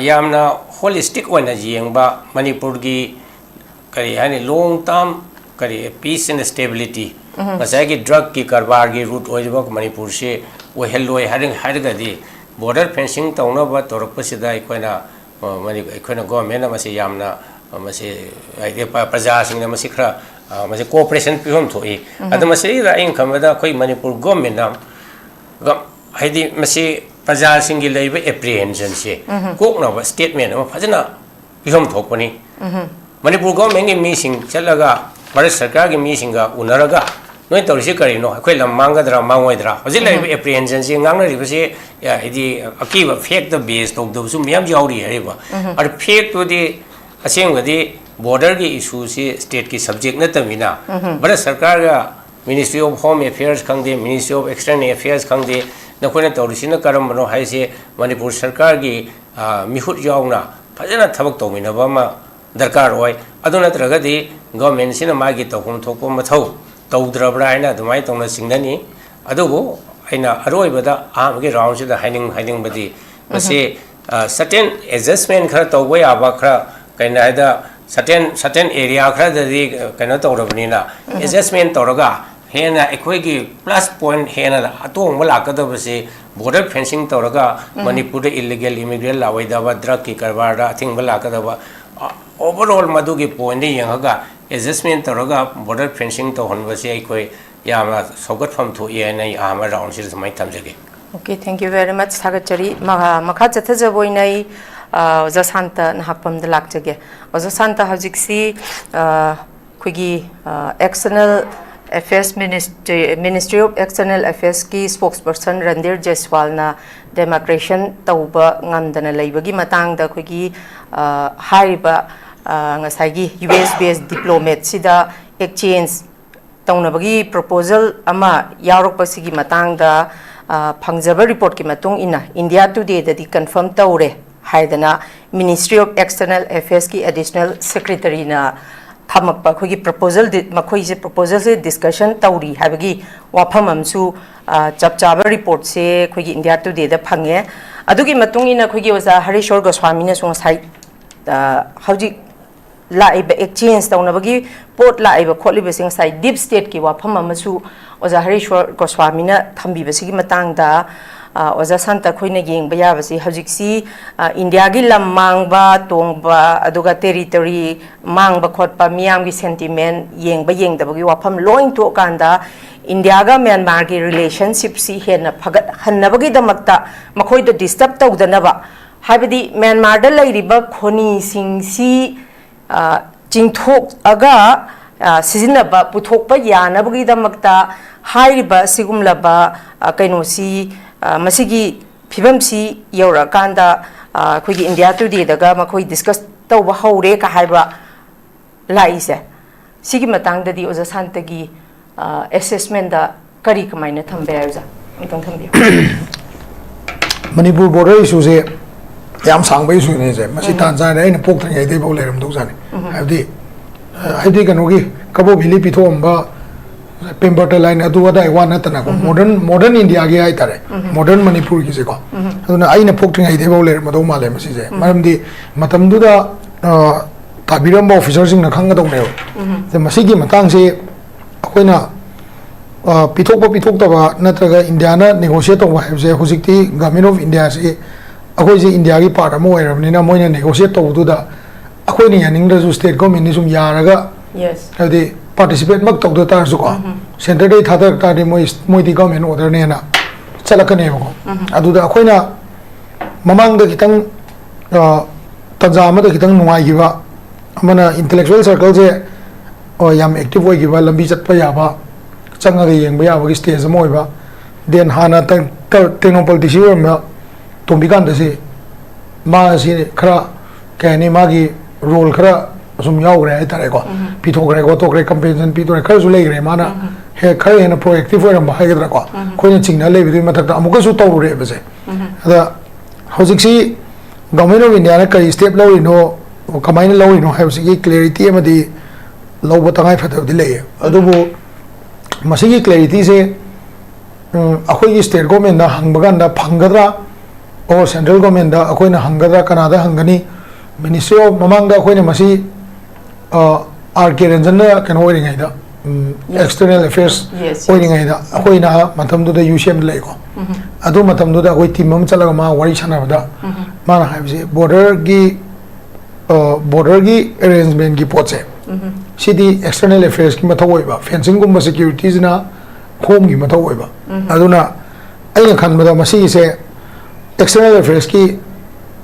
yamna holistic oina jengba Manipur gi kari hani long term kari peace and stability masai ki drug ki karbar gi route oiba Manipur se we helloi haring di border fencing tawna ba torok pasida ikoina government na masi yamna masi ai praja sing na masi khra masi cooperation pihom thoi adu masi da in khamada khoi Manipur government na haidi masi praja sing gi leiba apprehension se kokna ba statement ma phajana pihom thokpani Manipur government gi meeting chalaga Bharat Sarkar gi meeting ga unaraga noi tawrisi kari no khoi lam mangadra mangoidra hoji lai apprehension se ngangna ri base ya idi akiba fake the base to do su miyam jauri hariba ar fake to di aseng di border gi issue se state ki subject na tamina Bharat Sarkar ga Ministry of Home Affairs khangde Ministry of External Affairs khangde na khoi na tawrisi na karam no haise Manipur Sarkar gi mihut yauna phajana thabak tawmina ba ma darkar oi aduna tragadi government sina magi tokum thokpo mathau tawdrabra aina dumai tongna singdani adugo aina aroi bada amagi round sida hiding badi mase certain adjustment khara tawbai aba khara kaina da certain area khara dadi kaina tawrabnina adjustment tawraga hena ekhoi plus point hena atong malakada base border fencing tawraga manipur illegal immigrant lawaida drug ki karwara thing balakada overall madu ki point yangaga adjustment tawraga border fencing to honbase ekhoi yama sogat pham thu yana ama round sir samai tamjage. Okay, thank you very much. Sagachari makha chathaja boinai oza shanta nahakpam da lakjage. Oza shanta hajiksi khigi external affairs ministry of external affairs ki spokesperson Randir Jaiswal na demarcation tauba ngamdana leibagi matang da khigi hariba ngasagi US based diplomat sida exchange taunabagi proposal ama yarok pasigi matang da Pangjaba report ki matung ina India Today dadi confirm taure haidana Ministry of External Affairs ki additional secretary na thamakpa khogi proposal makhoi se proposal se discussion tauri habagi wafam amsu chapchaba report se khogi India Today da phange adugi matung ina khogi oza Hareshwar Goswami na song sai hauji laiba exchange taunabagi port laiba kholiba sing sai deep state ki wafam amasu oza Hareshwar Goswami na thambi basigi matang da oza shanta khoina yengba yabasi hajiksi India gi lam mangba tongba aduga territory mangba khotpa miyam gi sentiment yengba yengdabagi wafam loin to kanda India ga Myanmar gi relationship si hena phagat hannabagi damakta makhoi da disturb tawdanaba habidi Myanmar da lairiba khoni sing si jingthok aga sizinaba puthokpa yanabagi damakta hairiba sigumlaba kainosi masigi phibamsi yaura kanda khogi India Today daga makhoi discuss tawba haure ka haiba laise sigi matang dadi oza santagi assessment da kari kamaina thambe ayuja itong thambi Manipur border issue se yam sangba issue ne je masi tanzania ai na pok thang ai de bo leram do jani habdi kanogi kabo bili pithomba Pemberton line adu wada iwan atana ko modern India ge ai tare modern Manipur ki se ko aduna ai na pok thang ai de bo leram do male masi je maramdi matam du da tabiram ba officer sing na khanga do ne je masi gi matang se akoina pithok ta ba natraga India na negotiate to ba je hujikti government of India se akoi je India gi part amo erabni na moina negotiate to du da akoi ni yaning da state government ni sum yaraga yes ade participate mak to da tar su ko center dei thada ta de moi di government order ne na chalakane ko adu da akoi na mamang da kitang tanzama da kitang nungai gi ba amana intellectual circle je yam active oi gi ba lambi chat pa ya ba changa ge yeng ba ya ba gi stage moi ba den hana ta technical decision ma tombikan da se ma si khara kani ma gi role khara sum yaw gre ta re ko pitho gre ko to gre compensation pitho khara su le gre mana he khara he na proactive ram ba ha ge dra ko ko ni chingna le bi ma tak ta amuka su to re ba se ada hojik si government of India na kai step lo ino kamai na lo ino ha si clarity ma di lo ba tangai pha di le adu bu masigi clarity se akhoi state government na hangbagan da phangadra or central government da akoi na hangadra kanada hangani ministry of mamang da akoi na masi RK Ranjan na kan horing ai da external affairs horing ai da akoi na matam du da UCM lai ko adu matam du da akoi team am chalaga ma wari chana da ma na haibse border gi arrangement gi poche sidi external affairs ki mathawoi ba fencing gumba securities na home gi mathawoi ba aduna aina khan bada masi se external affairs ki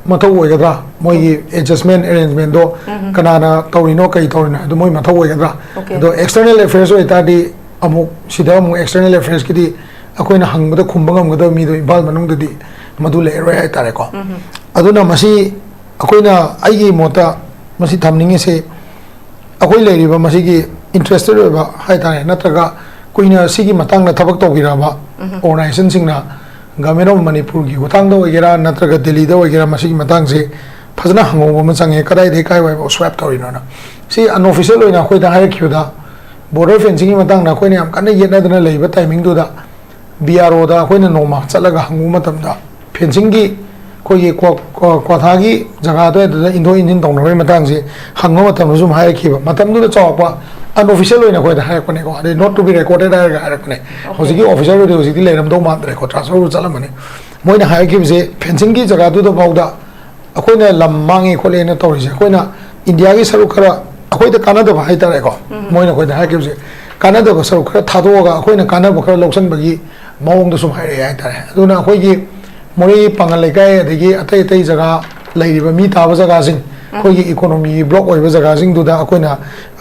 mathawoi gadra moi adjustment arrangement do kanana tawrino kai tawrina do moi mathawoi gadra do external affairs oi ta di amu sida amu external affairs ki di akoina hangbada khumbangam gada mi do ibal manung di madu le roi ai tare ko aduna masi akoina aigi mota masi thamninge se akoi le riba masi gi interested ba hai tare natraga koina sigi matang na thabak tawgira ba organization sing na government of Manipur ki utang da wagera natraga Delhi da wagera masi gi matang se फजना हंगो म चंगे कदाई दे काय वाइ swap तौरिनो ना सी unofficial ओइना खोइ दा हाय क्यूदा border fencing matang na khoi ne am kan yet na dana leiba timing du da BRO da khoi na noma chalaga hangu matam da fencing gi khoi ye kwa tha gi jaga da da indo engine tong roi matang si hangu matam zum hai khiba matam du da chawak pa unofficial oina khoi da hai ko ne ko ade not to be recorded da ga ne hosi gi official do hosi gi leiram do ma dre ko transfer chalam ne moi na hai khib se fencing gi jaga du da bau da khoi na lam mangi khole na tori se khoi na india gi saru khara अखोई the कानदब हाइतारे को Moina खोइ the हाइकेबसे कानदब sir खरा थादोगा अखोइना कानब खरा लौसन बगी मौंग the sum हाइरे हाइतारे अदुना अखोइ gi मोरि Pongal लेकाय अदगी अतै अतै जगह लैरिबा मी ताबा जगह सिंग अखोइ gi इकोनॉमी ब्लॉक ओइबा जगह सिंग दुदा अखोइना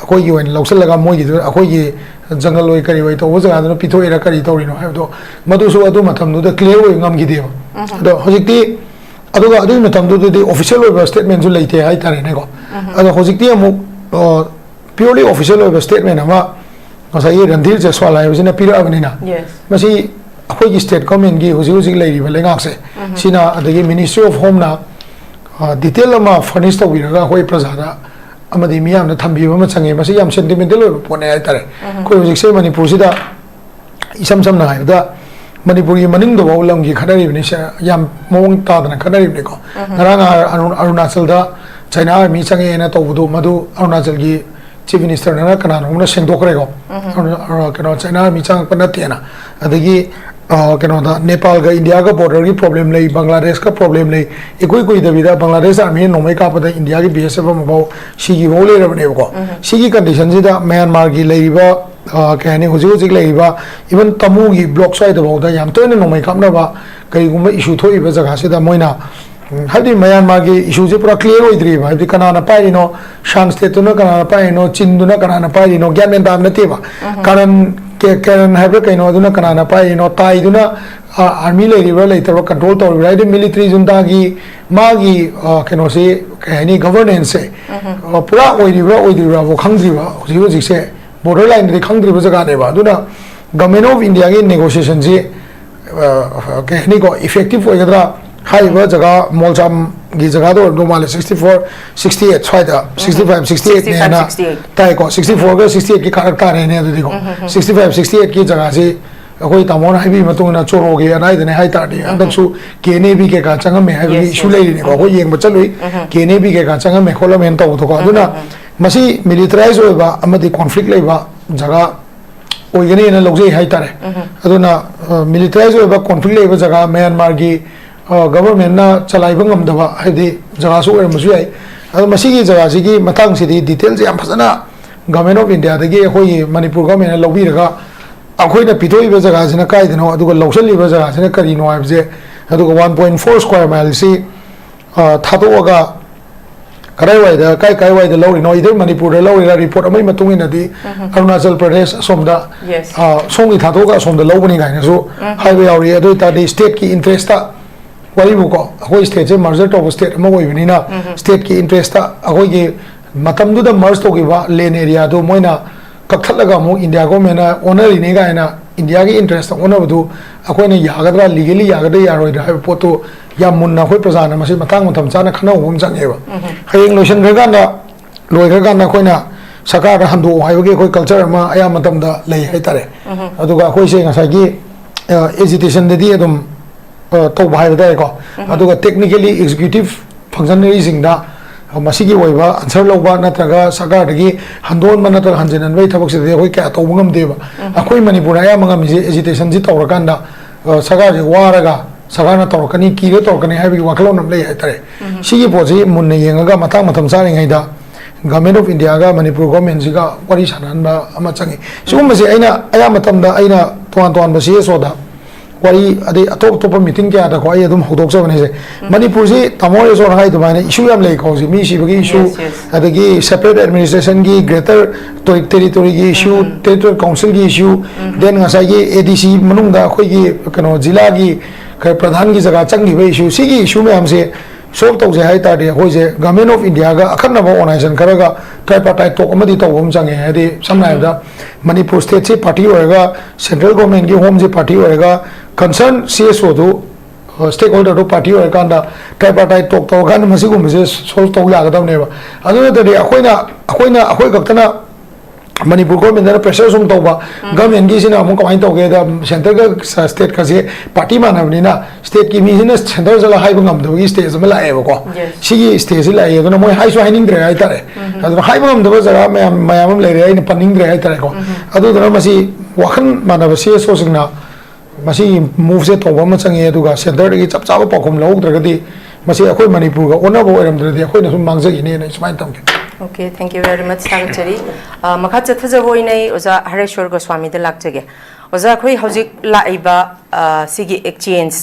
अखोइ gi वेन लौसन लगा मोइ gi अखोइ gi जंगल ओइ करी वइ तो जगह दनो पिथोइरा करी तौरिनो हाइबदो मदुसु अदु मथम दुदा क्लियर ओइ ngam gi देबा अदो होजिकति अदुगा अदु मथम दुदि ऑफिशियल ओइबा स्टेटमेंट जु लैते हाइतारे ने को अदो होजिकति अमु purely official of statement ama ngasai Randhir Jaiswal hai usina pira abani na masi akhoi gi state government gi huji huji lai riba lengak se sina adagi ministry of home na detail ama furnish to biraga hoi prajada amadi miyam na thambi ba ma change masi yam sentimental oiba pone ai tare koi huji se manipur sida isam sam na hai da manipuri maning do baulam gi khadari bani se yam mong ta da khadari bani ko naranga arunachal da China mi change na to budu madu arunachal gi chief minister na kana no sengdok rego kano China mi chang panate na adagi kano da Nepal ga India ga border gi problem lei Bangladesh ka problem lei ekoi koi da vida Bangladesh army no mai ka pada India gi BSF ma bau sigi bole re bane ko sigi condition ji da Myanmar gi lei ba kani huji huji lei ba even tamu gi block side da bau da yam to no mai kam na ba kai gum issue thoi ba jaga se da moina hadi Myanmar gi issue je pura clear hoidri ba hadi kana na pai no shan state to na kana na pai no chin du na kana na pai no gyan men dam na te ba karan karan have kai no du na kana na pai no tai du na army le river le tar control to right military junta gi ma gi kano se kai governance se pura oidri ba wo khangdri ba ji se borderline de khangdri ba jaga ne ba du na government of India gi negotiation ji kai ko effective hoidra hai ba jaga molcham gi jaga do normal 64 68 swaida 65 68 ne na tai ko 64 ga 68 ki karak ta re ne adu diko 65 68 ki jaga se akoi tamon hai bi matung na choro ge anai de ne hai ta di andak su kene bi ke ka changa me hai bi issue lai ni ko ko yeng ba chalui kene bi ke ka changa me khola men to ko aduna masi militarize oi ba amadi conflict lai ba jaga oigani na logje hai ta re aduna militarize oi ba conflict lai ba jaga Myanmar gi government na chalai bangam da ba hadi jaga su er masu ai masi gi jaga ji gi matang si di details yam phasana government of India da gi hoi Manipur government na lobi raga akhoi na pitoi ba jaga jina kai dino aduga local li ba jaga jina kari no ai je aduga 1.4 square mile si thado ga karai wai da kai wai da lori no idai Manipur da lori report amai matung ina di Arunachal Pradesh somda songi thado ga somda lobani ga na so highway auri adu ta di state ki interest ta wari buko akoi state je merger to state ma goi bini na state ki interest ta akoi ge matam du da merge to gi ba lane area do moina kakthalaga mo India go mena owner ni ga na India ki interest owner du akoi ne yagadra legally yagadra yaroi da poto yam munna khoi prajana masi matang matam chana khana hum chang eba hayeng lotion ga na loi ga na khoi na sakar handu haibo ge khoi culture ma aya matam da lei hai tare aduga khoi se ngasai gi agitation de di adum to bai da ko aduga technically executive functionary sing da masigi oiba answer loba natraga sagar dagi handon manatra hanjenan wei thabak se de hoi ka to bungam deba akoi Manipur ya mangam ji agitation ji tawrakan da sagar ji waraga sagar na tawrakani ki re tawrakani haibi wakalo nam lei tare sigi poji munne yenga matang matam sari ngai da government of India ga Manipur government ji ga wari sanan ba ama changi sum se aina aya matam da aina ton ba se so da wari ade atop meeting kya da ko ai adum hodok sa bane se Manipur ji tamore so hai to bane issue yam lei ko ji mi si bagi issue adagi separate administration gi greater territory gi issue territorial council gi issue then ngasai gi ADC manung da khoi gi kano jila gi kai pradhan gi jaga changi be issue si gi issue me am se solve to je hai ta de hoi je government of India ga akhanna ba organization karaga tripartite to amadi to bom change ade samna da Manipur state se party hoega central government gi home je party hoega concern CSO do stakeholder do party or kanda tripartite talk to kan masigu mase solve to ya gadam neba adu de akhoi gaktana manipur government na pressure sum tawba government gi sina mo kamai tawge da center ga state ka se party mana ni na state ki mi sina center jala hai bangam do gi state ma la e ba ko si state la e do mo hai so hai ning dre ai tare adu hai bangam do jara mayam le re ai paning dre ai tare ko adu do masi wakhan mana ba se so singna masi move se tawba ma change adu ga center gi chap chap pa khum log dra ga di masi akhoi manipur ga ona bo eram dre di akhoi na sum mangja ine na smai tam ke Okay, thank you very much, Secretary. Makhat chathajaboy nei oza Hareshwar Goswami de lakjage. Oza khoi hojik laiba sigi exchange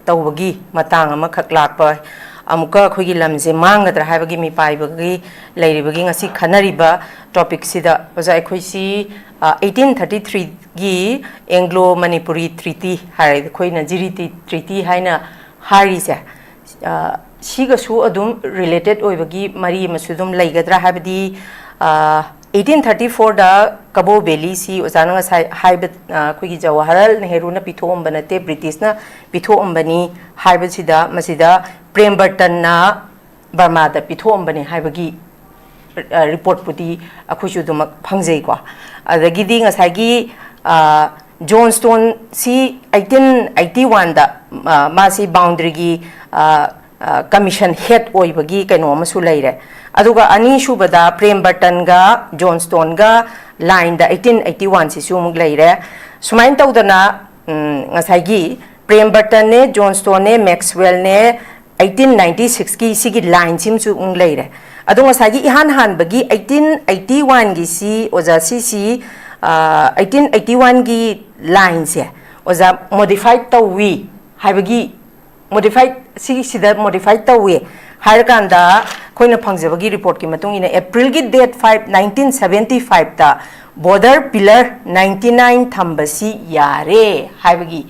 tawbagi matang ama khak lakpa amuka khoi gi lamje mangadra haibagi mi paibagi leiribagi ngasi khanariba topic sida oza khoi si 1833 gi Anglo Manipuri Treaty hai khoi na Jiriti Treaty haina hari se siga su adum related oibagi mari masudum laigadra habdi 1834 da Cabo Valley si ozana haibat kuigi Jawaharlal Nehru na pithom banate British na pithom bani haibat sida masida Premberton na Burma da pithom bani haibagi report pudi akhusu dum phangjai kwa adagi di ngasagi Johnstone si 1881 da masi boundary gi commission head oibagi kaino masu leire aduga ani shubada Premberton ga Johnstone ga line da 1881 si sumug leire sumain tawdana ngasagi Premberton ne Johnstone ne Maxwell ne 1896 ki sigi line sim su ung leire adunga sagi han bagi 1881 gi si oza si 1881 gi line se oza modified tawi haibagi modified sida modified tawi hairkanda koina phangjabagi report ki matung ina April gi date 5 1975 ta border pillar 99 thambasi yare haibagi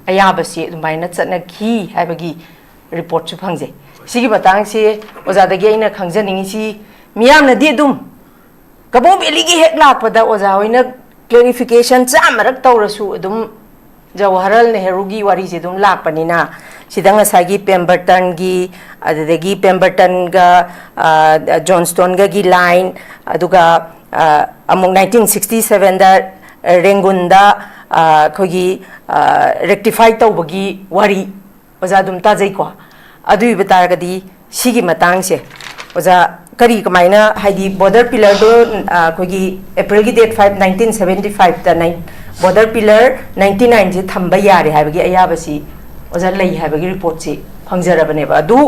ayabasi dumaina chatna khi haibagi report chu phangje sigi batang se oza dagi aina khangjaningi si miyamna di dum Cabo Valley gi hek lakpada oza hoina clarification chamarak tawrasu dum Jawaharlal Nehru gi wari se dum lakpanina sidang asagi Pemberton gi adagi Pemberton ga Johnstone ga gi line aduga among 1967 da Rengunda khogi rectify tawbagi wari oza dum tajai ko adui bataragadi sigi matang se oza kari kamaina haidi border pillar do khogi April gi date 5 1975 da border pillar 99 je thamba yare haibagi ayabasi oza lei haibagi report si phangjarabane ba du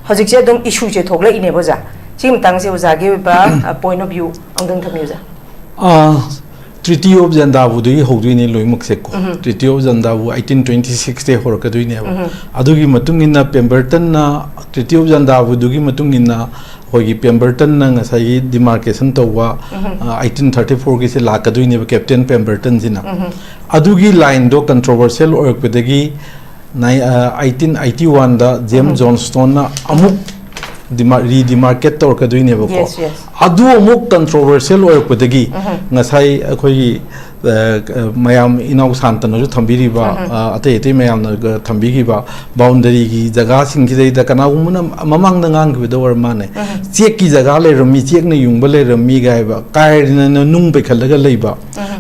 hojik se dum issue je thogla ine boza sim tang se oza ge ba point of view angdang thami oza Treaty of Jandavu dui hodui loimuk seko Treaty of Jandavu 1826 te horkadui ne adugi matung inna Pemberton na Treaty of Jandavu dugi matung inna hogi Pemberton na ngasai demarcation tawwa 1834 gi se lakadui ne Captain Pemberton jina adugi line do controversial orakpedagi 1881 da James Johnstone na amuk redemarcate tor kadui ne bako adu amuk controversial orakpedagi ngasai akhoi mayam inau santana ju thambiri ba ate ate mayam na thambigi ba boundary gi jaga sing gi da kana umna mamang na ngang gi do war mane check ki jaga le rami check na yung ba le rami ga ba kai na nung pe khalaga le ba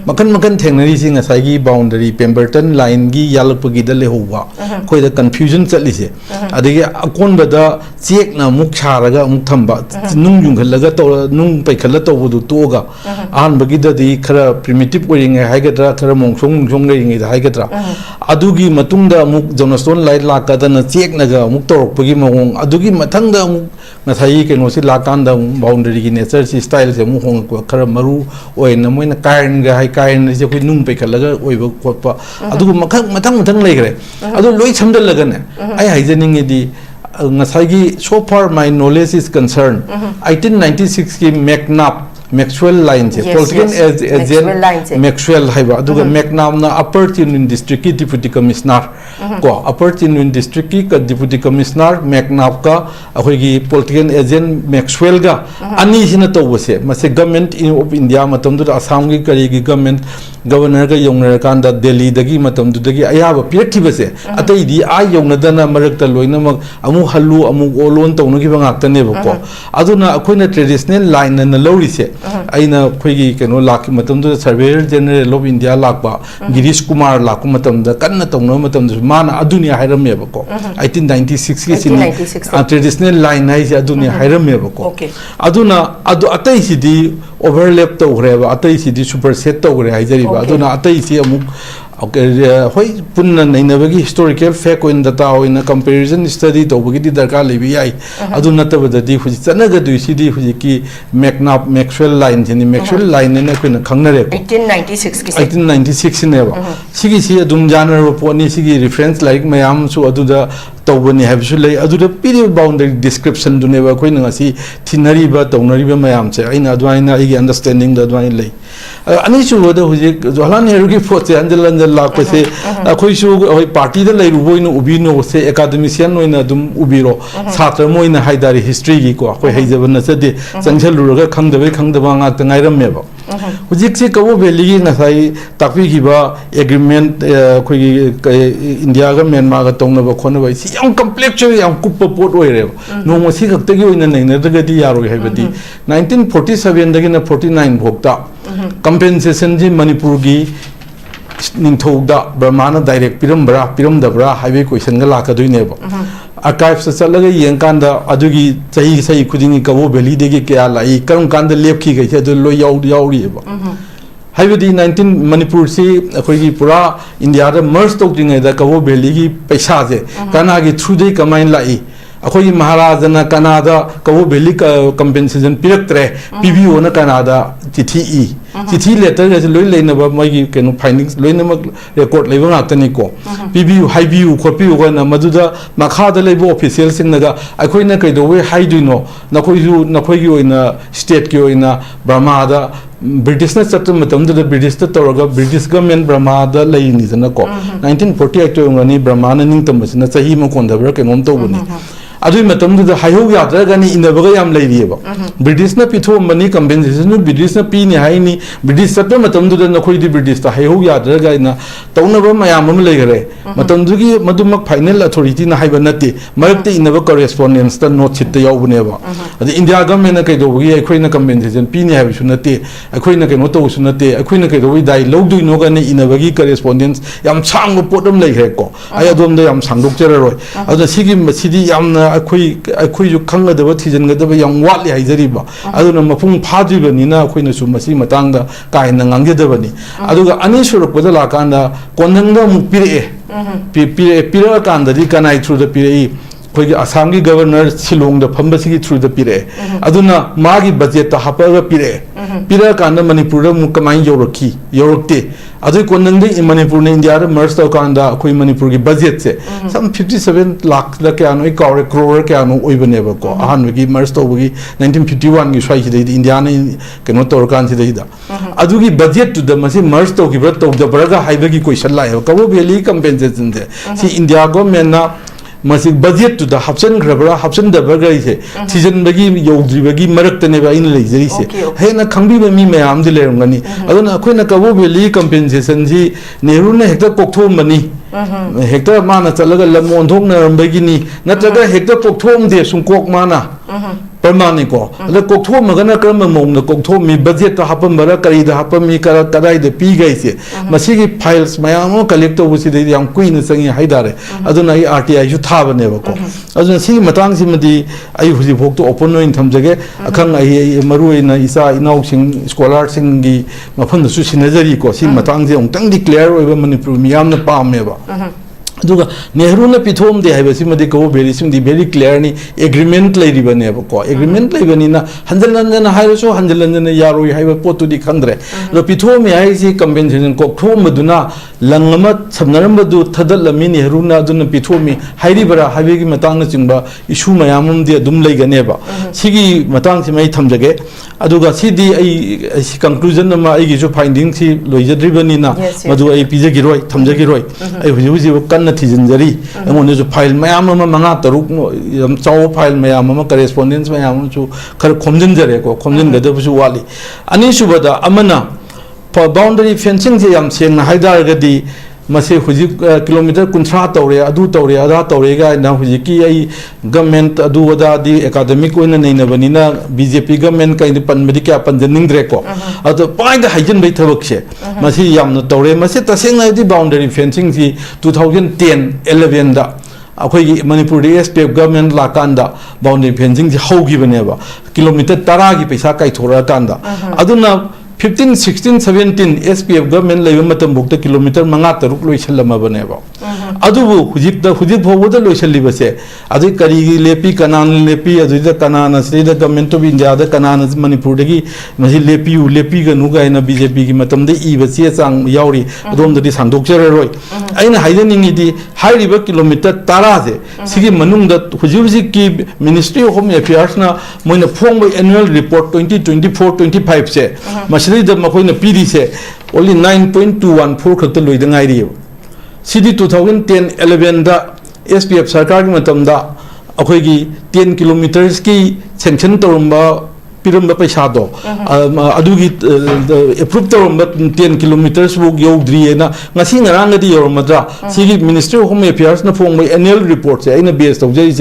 makan thengnari sing asai gi boundary Pemberton line gi yalp gi da le howa khoi da confusion chali se adigi akon ba da check na muk charaga muk thamba nung yung khalaga to nung pe khala to bu to ga an bagi da di khara primitive haigadra khara mongsong le haigadra adugi matungda muk Johnstone light lakadana check naga muk torpagi mong adugi mathangda muk nathai keno si lakanda boundary gi nature si style se mu hong ko khara maru oina moina kain ga hai kain je koi nung pe khalaga oiba khotpa adugu mathang legre adu loi chamdal laga ne ai haijening di ngasai gi so far my knowledge is concerned 1896 ki McNabb Maxwell line se Yes, political yes. agent Maxwell line se. Maxwell haiba aduga Macnam na Upper Chinwin district ki deputy commissioner ko Upper Chinwin district ki deputy commissioner Macnam ka akhoi gi political agent Maxwell ga ani sina tawse mase government of India matam du Assam gi kari gi government governor ga yongner kanda Delhi dagi matam du dagi ayaba pirakthi base atai di a yongna dana marakta loina mak amu hallu amu olon tawna gi bangak tane ko aduna akoina traditional line na lori se aina khoi keno lak matam du surveyor general of India lakba Girish Kumar lak matam da kanna tawna matam du mana adunia hairam me ko 1896 ki sin 1896 traditional line hai se adunia hairam me ko aduna adu atai sidi overlap tawreba atai sidi superset tawre haijari ba aduna atai si amuk hoi punna nainabagi historical fact in data in a comparison study to bagi darkar lebi ai aduna tabadadi huji chanaga du sidi huji ki Maxwell line jini Maxwell line ne koina khangnare ko 1896 ki 1896 ne ba sigi si adum janar report ni sigi reference like mayam su aduda tawbani habsu lay aduda period boundary description dune ba koina ngasi thinari ba tawnari ba mayam che aina adwaina igi understanding da adwain lay ani su wada huji jolan heru ki phote anjal lakpa se akhoi su hoi party da lai rubo ina ubino se academician oina dum ubiro satra moina haidari history gi ko akhoi haijabana sade changchal ruga khangdaba nga tangairam meba hujik se kawo valley gi ngasai takpi gi ba agreement khoi India ga Myanmar ga tongna ba khona ba si yam complex yam kuppa pot oire no mo si gakta gi oina naina daga di yaro haibadi 1947 dagi na 49 bhokta compensation ji Manipur gi Ningthouda Brahmana direct Pirambra Piramdabra highway question ga lakadui archives sa chalaga yengkanda adugi chahi sai khudingi Kabo Valley degi kya lai karam kanda lepki ga che lo yauri ba haibadi 19 Manipur si akhoi pura India da merge tawdingai da Kabo Valley gi paisa je kana gi through dei kamain lai akhoi Maharajana Canada Kabo Valley ka compensation piraktre PBO na Canada chithi chithi letter ga loi leina ba mai kenu findings loina mak record leiba ngakani ko PBO haibiu khopiu ga na maduda makha da leibo official sing naga akhoi na kai do we haiduino nakhoi gi oina state ki oina Burma da British na chat matam da British ta toraga British government Burma da lei ni jana ko 1948 to ngani Burma na ning tam na chahi ma kon da bra kenom to buni adui matam da hayo ya da gani inabaga yam lei riba British na pitho mani compensation British na pi ni hai ni British sat matam da na khoi di British ta hayo ya da ga na tawna ba mayam am lei gare matam du gi madumak final authority na haiba nati marakte inaba correspondence ta note chit ta yaw bune ba adi India government na kai do gi akhoi na compensation pi ni haiba su nati akhoi na kai no to su nati akhoi na kai do dai lo du no ga ni inaba gi correspondence yam chang potam lei gare ko ay adom da yam sangdok chera roi adu sigi sidi yam akhoi ju khanga da thijan ga da yang watli haijari ba aduna mapung phadri bani na akhoi na su masi matang da kai na ngang da bani aduga ani suruk da la kan da konang da mu pire kan da di kanai through the pire khoi Assam gi governor Shillong da phamba si through the pire aduna magi budget ta hapa ga pire kan da Manipur da mu kamai yorokte adu konang de Manipur ne India da merge ta kan da khoi Manipur gi budget se some 57 lakh da kya no crore kya no oi bane ba ko ahan gi merge to gi 1951 gi swai de India ne keno tor kan si de da adu gi budget to da masi merge to gi bra to da braga haiba gi question lai Kabo Valley compensation de si India government na masi budget to da hapsan grabra hapsan da burger ise season bagi yogdri bagi marak tane ba in lei jeri se he na khangbi ba mi mayam de lerung ngani aduna akhoi na Kabo Valley compensation ji Nehru na hekta kokthom mani hekta mana chalaga lamon thok na rambagi ni natraga hekta kokthom de sungkok mana permane ko la kokthom magana kram mong na kokthom mi budget ta hapam bara kari da hapam mi kara kadai de pi gai se masi gi files mayam collect to busi de yang queen sangi haidare aduna I RTI ju tha bane ba ko aduna si matang si madi ai huji phok to open no in thamjage akhang ai maru ina isa inau sing scholar sing gi mafan su sinajari ko si matang je ong tang declare oiba Manipur miyam na pam me ba aduga Nehru na pithom de haibasi madi Kabo Valley sim di very clear ni agreement lai ri bane ba ko agreement lai bani na hanjalan na haiso hanjalan na yaro haiba potu di khandre ro pithom me ai si compensation ko thom maduna langama samnaram badu thadal lami Nehru na aduna pithom mi hairi bara haibe gi matang na chingba issue mayamum di adum lai gane ba sigi matang si mai thamjage aduga sidi ai conclusion ma ai gi jo finding si loijadribanina madu ai pijagiroi thamjagiroi ai huji huji kanna thijinjari amone jo file mayam ma manga taruk no yam chaw file mayam ma correspondence mayam chu khar khomjinjare ko khomjin gada bu wali ani subada amana boundary fencing je yam seng na haidar gadi mase huji kilometer kunthra tawre adu tawre ada tawre ga na huji ki ai government adu wada di academic oina nei na banina BJP government kai ni pan medi kya pan janing dre ko adu pai da hajin bai thabak che mase yam na tawre mase taseng na di boundary fencing ji 2010 11 da akhoi manipur SPF government la kanda boundary fencing ji hogi bane ba kilometer 10 gi paisa kai thora kanda aduna 15, 16, 17 SPF government level matam bukta kilometer manga taruk loisalama baneba adubu hujikta hujik bhoboda loisali base adu kari lepi kanan lepi adu da kanan sida government of India da kanan manipur dagi masi lepi ga nuga ina BJP gi matam de I base sang yauri adom da di sandok jere roi aina haidening di hairiba kilometer 10 se sigi manung da hujik ki Ministry of Home Affairs na moina phong annual report 2024 25 se the Makoina PD say only 9.214 Kata Luidangai. CD 2010 11 da SPF Sarkar Matamda Akogi 10 kilometers ki sanction Torumba Pirumba Pesado Adugi approved Torumba 10 kilometers book Yodriena Nasing around the Yormada CD Ministry of Home Affairs na phone annual reports in a base of Jay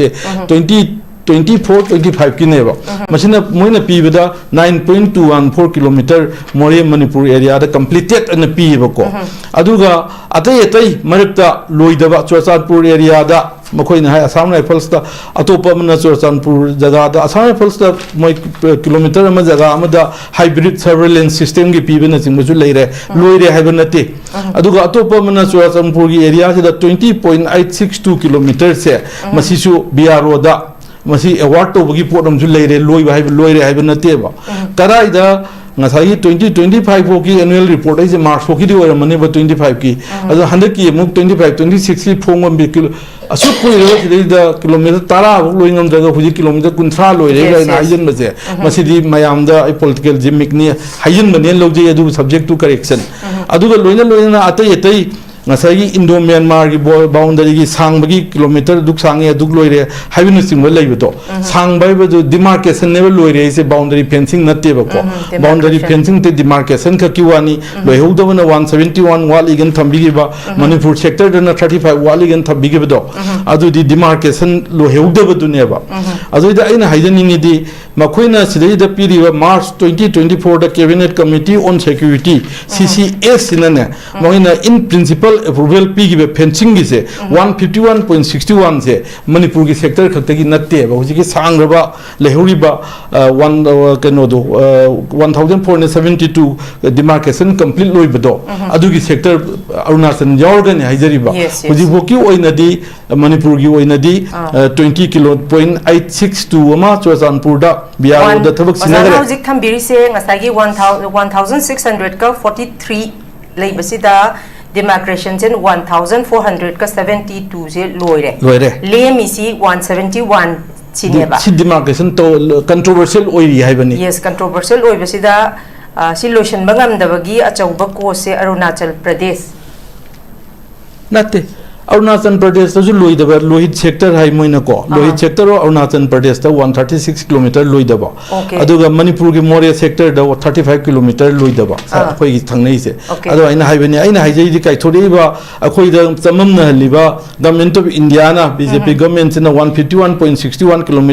24, 25 kineva. Machina moina pibida 9.214 kilometer more Manipur area the completed and a pibako. Aduga atay maripta loidaba Churchanpur area da Makoina Assam Rifles da Atopa Churchanpur Jaga da Assam Rifles da my kilometer Mazaga Amada hybrid surveillance system gi pibina Simuzu later Loire Habanati. Aduga Atopa Churchanpur area the 20.862 kilometers Masisu Biaro da masi award to bagi podam ju leire loi bai loi re haibna teba tarai da ngasai 2025 ki annual report is March ki di ora mane ba 25 ki ado 100 ki muk 25 26 ki phongam bi kilo asu ko ire da kilometer tara loi ngam da huji kilometer kunthra loi re ga na hajen baje masi di mayam da political gimmick ni hajen bane loje adu subject to correction adu ga loina atai atai ngasai Indo Myanmar gi boundary gi sangbagi kilometer duk sange duk loire haibinu singwa leibeto sangbai bedo demarcation level loire se boundary fencing natte ba ko boundary fencing te demarcation ka kiwani loihudabana 171 wal igen thambigi ba Manipur sector dana 35 wal igen thambigi bedo adu di demarcation loihudabadu ne ba adu da aina haidaningi di makoina sidai da piri ba March 2024 da cabinet committee on security CCS inane moina in principle approval P give fencing is 151.61 se Manipur ki sector khakta gi natte ba huji ki sangraba lehuriba 1472 demarcation complete loi bado adu gi sector Arunachal yorgan haijariba huji boki oina di Manipur gi oina di 20 kilo.862 ama Churchanpur da biar da thabak sinagare huji thambiri se ngasagi 1600 ka 43 leibasida demarcation chen 1400 ka 72 je loire lemi si 171 chineba si demarcation to controversial oiri haibani yes controversial oibasida si lotion bangam dabagi achauba ko se Arunachal Pradesh natte Arunachal Pradesh to loidaba Lohit sector hai moina ko Lohit sector Arunachal Pradesh to 136 km loidaba aduga Manipur gi Moria sector da 35 km loidaba akhoi gi thangnei se adu aina haibani aina haijai di kai thori ba akhoi da chamam na liba government of India na BJP government na 151.61 km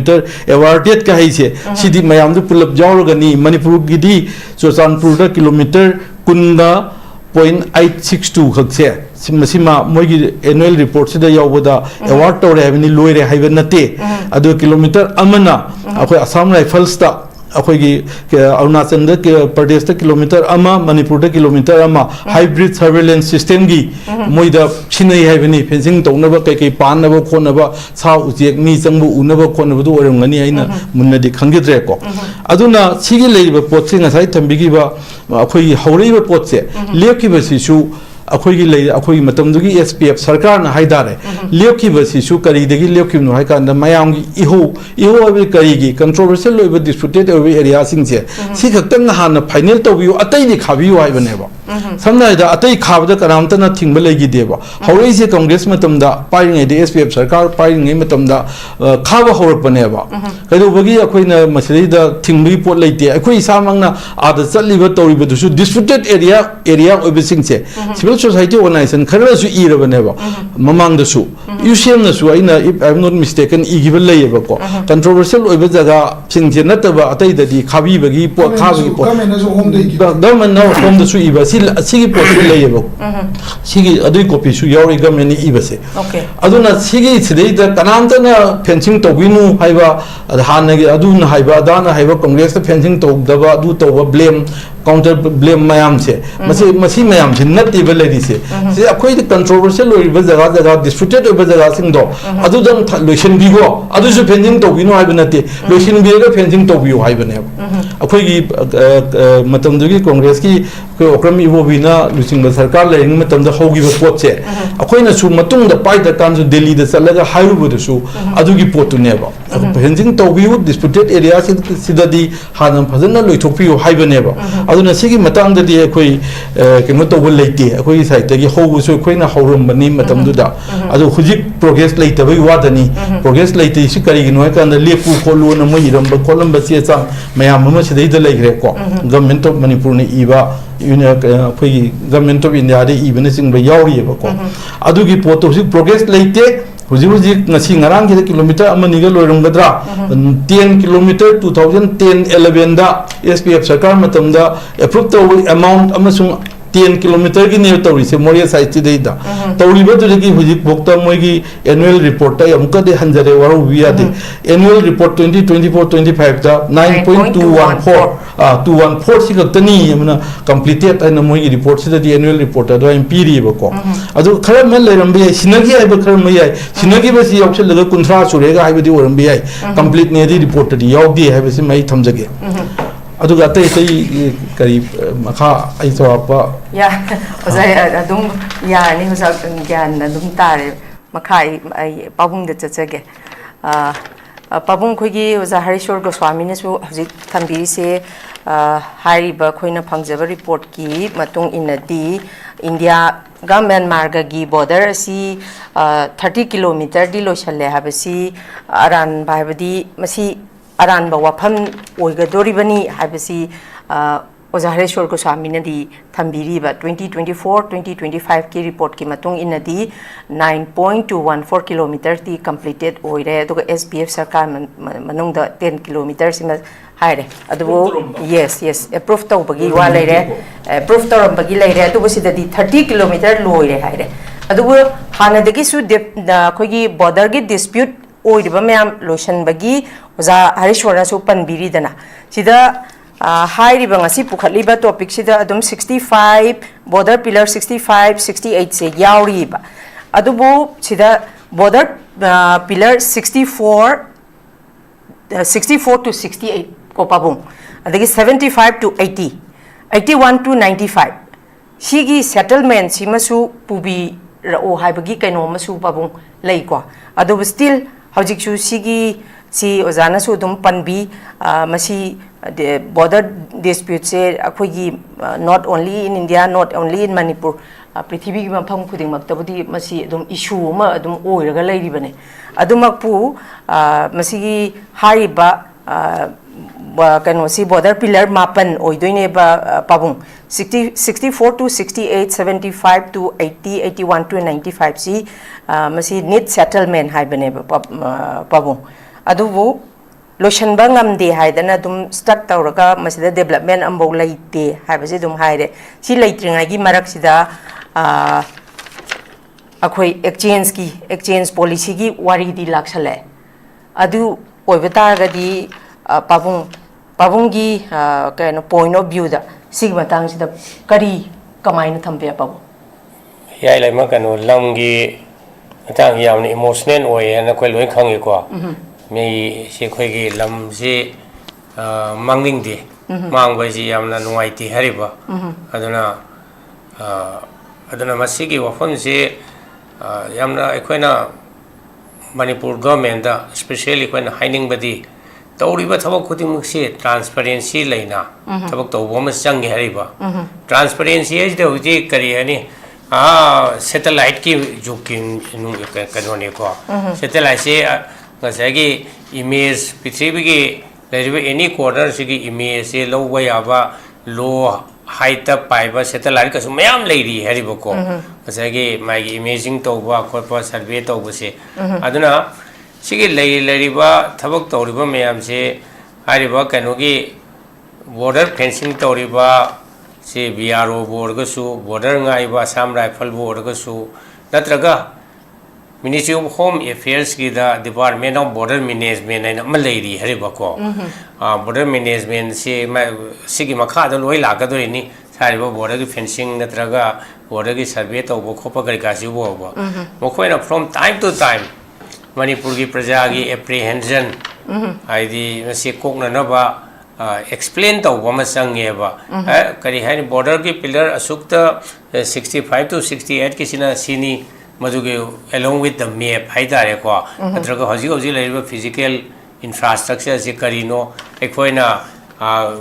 awarded ka haise sidi mayam du pulap jawrga ni Manipur gi di Churchanpur da kilometer kunda 0.862 khakse Masima Mogi annual report Sida Yawada award to Havini Loire Havenate Adu kilometer Amana Akoi Assam Rifles ta Akogi Arunachal Pradesh kilometer Ama Manipur kilometer Ama hybrid surveillance system gi Moida Chinai Havini fencing Tonava Kaki Panava Konava Sao Ujek Ni Sambu Unava Konavadu Orangani Aina Munadi Kangidreko Aduna Sigi Labor Potsing as I Tambigiva Akoi Horiva Potse Leki Basisu ꯑꯩꯈꯣꯏꯒꯤ ꯂꯩ ꯑꯩꯈꯣꯏꯒꯤ ꯃꯇꯝꯗꯨꯒꯤ SPF ꯁꯔꯀꯥꯔꯅ ꯍꯥꯏꯇꯥꯔꯦ ꯂꯦꯞꯈꯤꯕꯁꯤꯁꯨ ꯀꯔꯤꯗꯒꯤ ꯂꯦꯞꯈꯤꯕꯅꯣ ꯍꯥꯏ ꯀꯥꯟꯗ ꯃꯌꯥꯝꯒꯤ ꯏꯍꯧ ꯍꯥꯏꯕꯗꯤ ꯀꯔꯤꯒꯤ ꯀꯟꯇ꯭ꯔꯣꯚꯔꯁꯤꯌꯦꯜ ꯑꯣꯏꯕ ꯗꯤꯁꯄ꯭ꯌꯨꯇꯦꯠ ꯑꯣꯏꯕ ꯑꯦꯔꯤꯌꯥꯁꯤꯡꯁꯦ ꯁꯤ ꯈꯛꯇꯪ ꯍꯥꯟꯅ ꯐꯥꯏꯅꯦꯜ ꯇꯧꯕꯤꯌꯨ ꯑꯇꯩꯗꯤ ꯈꯥꯕꯤꯌꯨ ꯍꯥꯏꯕꯅꯦꯕ ꯁꯝꯅ ꯍꯥꯏꯔꯕꯗ ꯑꯇꯩ ꯈꯥꯕꯗ ꯀꯅꯥꯝꯇꯅ ꯊꯤꯡꯕ ꯂꯩꯈꯤꯗꯦꯕ ꯍꯧꯔꯛꯏꯁꯦ ꯀꯪꯒ꯭ꯔꯦꯁ ꯃꯇꯝꯗ ꯄꯥꯏꯔꯤꯉꯩꯗ SPF ꯁꯔꯀꯥꯔ ꯄꯥꯏꯔꯤꯉꯩ ꯃꯇꯝꯗ ꯈꯥꯕ ꯍꯧꯔꯛꯄꯅꯦꯕ ꯀꯩꯗꯧꯕꯒꯤ ꯑꯩꯈꯣꯏꯅ ꯃꯁꯤꯗꯩꯗ ꯊꯤꯡꯕꯒꯤ ꯄꯣꯠ ꯂꯩꯇꯦ ꯑꯩꯈꯣꯏ ꯏꯁꯥꯃꯛꯅ ꯑꯥꯗ ꯆꯠꯂꯤꯕ ꯇꯧꯔꯤꯕꯗꯨꯁꯨ ꯗꯤꯁꯄ꯭ꯌꯨꯇꯦꯠ ꯑꯦꯔꯤꯌꯥ ꯑꯣꯏꯕꯁꯤꯡꯁꯦ ꯁꯤꯚꯤꯜ ꯁꯣꯁꯥꯏꯇꯤ ꯑꯣꯔꯒꯅꯥꯏꯖꯦꯁꯟ ꯈꯔꯁꯨ ꯏꯔꯕꯅꯦꯕ ꯃꯃꯥꯡꯗꯁꯨ UCMꯅꯁꯨ ꯑꯩꯅ if I am not mistaken इगिबल लेयेबको कंट्रोवर्शियल ओइबा जगह सिंजे नतबा अतैददि खाबीबगी पो खाबगी पो गवर्नमेंट होम दसु इबा सिगी पोस्ट लेयेबो सिगी अदुई कॉपी सु यावरि गवर्नमेंट इबसे अदुना सिगी सिदैदा कनामतना फेंसिंग तोबिनु हाइबा हानगे अदुना हाइबा दाना हाइबा कांग्रेस फेंसिंग तोदबा अदु तोबा ब्लेम काउंटर ब्लेम मयाम से मसी मयाम से नत्तीबा लेदिसे से अखोइ कंट्रोवर्शियल ओइबा जगह जगह डिस्प्यूटेड ओइबा जगह सिंगदो अदुदन लोशन बिगो अदुसु फेंसिंग तोबिनु हाइबा नते लोशन बिगा फेंसिंग तोबियो हाइबने अखोइगी मतमदुगी कांग्रेस की ओक्रम इबोबिना लुसिंग सरकार लेरिंग मतमदा होगिबा पोटसे अखोइना सु मतुंगदा पाइदा कानसु दिल्ली दा चलगा हाइरुबदसु अदुगी पोटुनेबा फेंसिंग तोबियो डिस्प्यूटेड एरिया सिददी हानम फजना लोइथोपियो हाइबनेबा अदुना सिगी मतंगददी अखोइ केनो तोबो लेते अखोइ साइडगी होबुसु अखोइना हौरमबनी मतमदुदा अदु हुजिक प्रोग्रेस लेतबई वादनी प्रोग्रेस लेते सि करिगिनो कांदा लेपु खोलुना मो इरंबा खोलंबा सेचा मयाम म सिदैदा लेग्रे को गवर्नमेंट ऑफ मणिपुर ने इबा अखोइ गवर्नमेंट ऑफ इंडिया दे इबने सिंगबा यावरियबा को अदुगी पोतो हुजिक प्रोग्रेस लेते हुजिक ngasi ngarang ki kilometer amaniga loirumgadra 10 kilometer 2010-11 da SPF sarkar matamda approve tawi amount amasung 10 kilometer ki ne tawi se moria site de da tawi ba de ki huji bokta moi ki annual report ta amka de hanjare waru biya de annual report 2024-25 da 9.214 si ka tani amna completed ana moi ki report si da annual report da imperi ba ko adu khara men le rambi sinagi ai ba khara mai ai sinagi ba si option laga kunthra surega ai ba di orambi ai complete ne di report di yaw di hai ba si mai thamjage aduga tai tai kari makha ai sawapa ya ozai adum ya ni hosa gyan adum tare makha ai pabung de chachage pabung khogi hosa hareshwar goswami ne su hojik thambiri se hariba khoina phangjaba report ki matung inadi india ga Myanmar ga gi border si 30 kilometer di loishalle habasi aran bhaibadi masi aran ba wafam oigadoribani habasi Oza Hareshwar Goswami nadi thambiri ba 2024-2025 ki report ki matung inadi 9.214 kilometer ti completed oire aduga SPF sarkar manungda 10 kilometer sima haire adubo yes approve tawbagi wa leire approve tawrambagi leire adubo sidadi 30 kilometer loire haire adubo hanadagi su khogi border gi dispute oiriba mayam lotion bagi Oza Hareshwar su panbiri dana sida high ngasi pukhatliba topic sida adum 65 border pillar 65 68 se yauriba adubu sida border pillar 64 to 68 ko pabung adagi 75 to 80 81 to 95 sigi settlement simasu pubi rao haibagi kaino masu pabung lei ko adubu still hojiksu sigi si ozana su dum panbi masi the border dispute se akhogi not only in India not only in Manipur prithvi gi mafam khuding maktabudi masi dum issue ma dum oiraga leiribane adumakpu masi gi hariba kano si border pillar mapan oidoine ba pabung 64 to 68 75 to 80 81 to 95 si masi need settlement haibane pabung adubu lotion bangam de haidana dum stuck tawraga masida development ambo leite haibase dum haire si leitringa gi marak sida akhoi exchange policy gi wari di laksale adu oibata ga di pabung gi kaino point of view da sigma tang sida kari kamaina thambe pabu yai laima kanu lamgi atang yamni emotional oy ana koi loi khangi ko me si khoigi lam si mangning di mang ba si yamna nuai ti hariba aduna aduna masigi wafam se yamna aikoina manipur government da especially aikoina haining badi tawriba thabak khudimuk se transparency leina thabak tawbo ma changi hariba transparency is the uji kari ani satellite ki jokin kanone ko satellite se ngasagi image prithvi gi leriba any corner sigi image se lowa yaba low height paiba satellite ka sumayam leiri hariba ko ngasagi mai imaging tawba khotpa survey tawba se aduna sigi leriba thabak tawriba mayam se hariba kanogi border fencing tawriba se BRO board ga su border ngaiba Assam Rifle board ga su natraga Ministry of Home Affairs ki da Department of Border Management na malairi hariba ko border management se sigi makha da loi la ga do ni hariba border ki fencing natraga border ki survey tawbo khopa gari ka si bo ba mokoina from time to time manipur ki praja ki apprehension aidi se kokna na ba explain to wama sange ba kari hani border ki pillar asukta 65 to 68 ki sina sini maduge along with the map haidare ko atraga hoji hoji laiba physical infrastructure se karino ekoina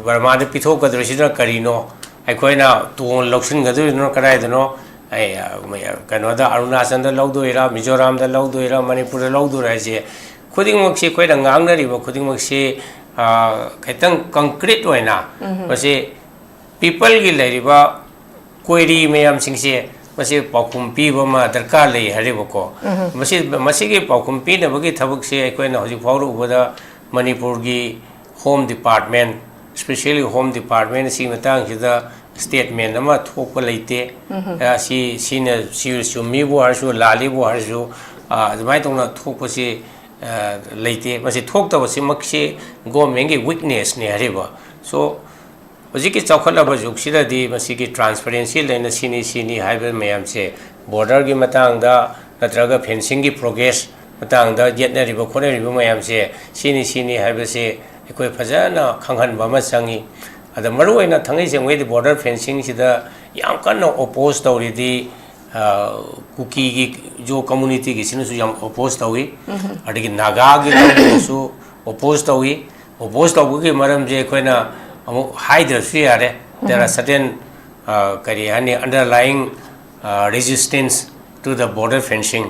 Burma de pitho kadrisina karino ekoina ton lokshin gadrino karai dano ai kanoda Arunachal da lawdo ira Mizoram da lawdo ira Manipur da lawdo ra je khuding mak se koina ngangna riba khuding mak se kaitang concrete oina mase people gi leriba query mayam singse mase pakum pi bama darkar lei hariba ko mase gi pakum pi na bagi thabuk se koina hoji phawru ubada Manipur gi home department especially home department si matang hida statement ama thokpa leite si sina si mi bo harsu lali bo harsu admai tongna thokpa si leite mase thokta wasi makse government gi weakness ne hariba so hojiki chawkhala ba juksida di masi gi transparency leina sini haiba mayam se border gi matang da natraga fencing gi progress matang da jetna riba khone riba mayam se sini haiba se ekoi phajana khanghan ba ma changi ada maru oina thangai jengwei di border fencing sida yam kanna oppose tawri di kuki gi jo community gi sinu su yam oppose tawi adigi naga gi su oppose tawi oppose tawu gi maram je koina amu hide su yare there are certain kari hani underlying resistance to the border fencing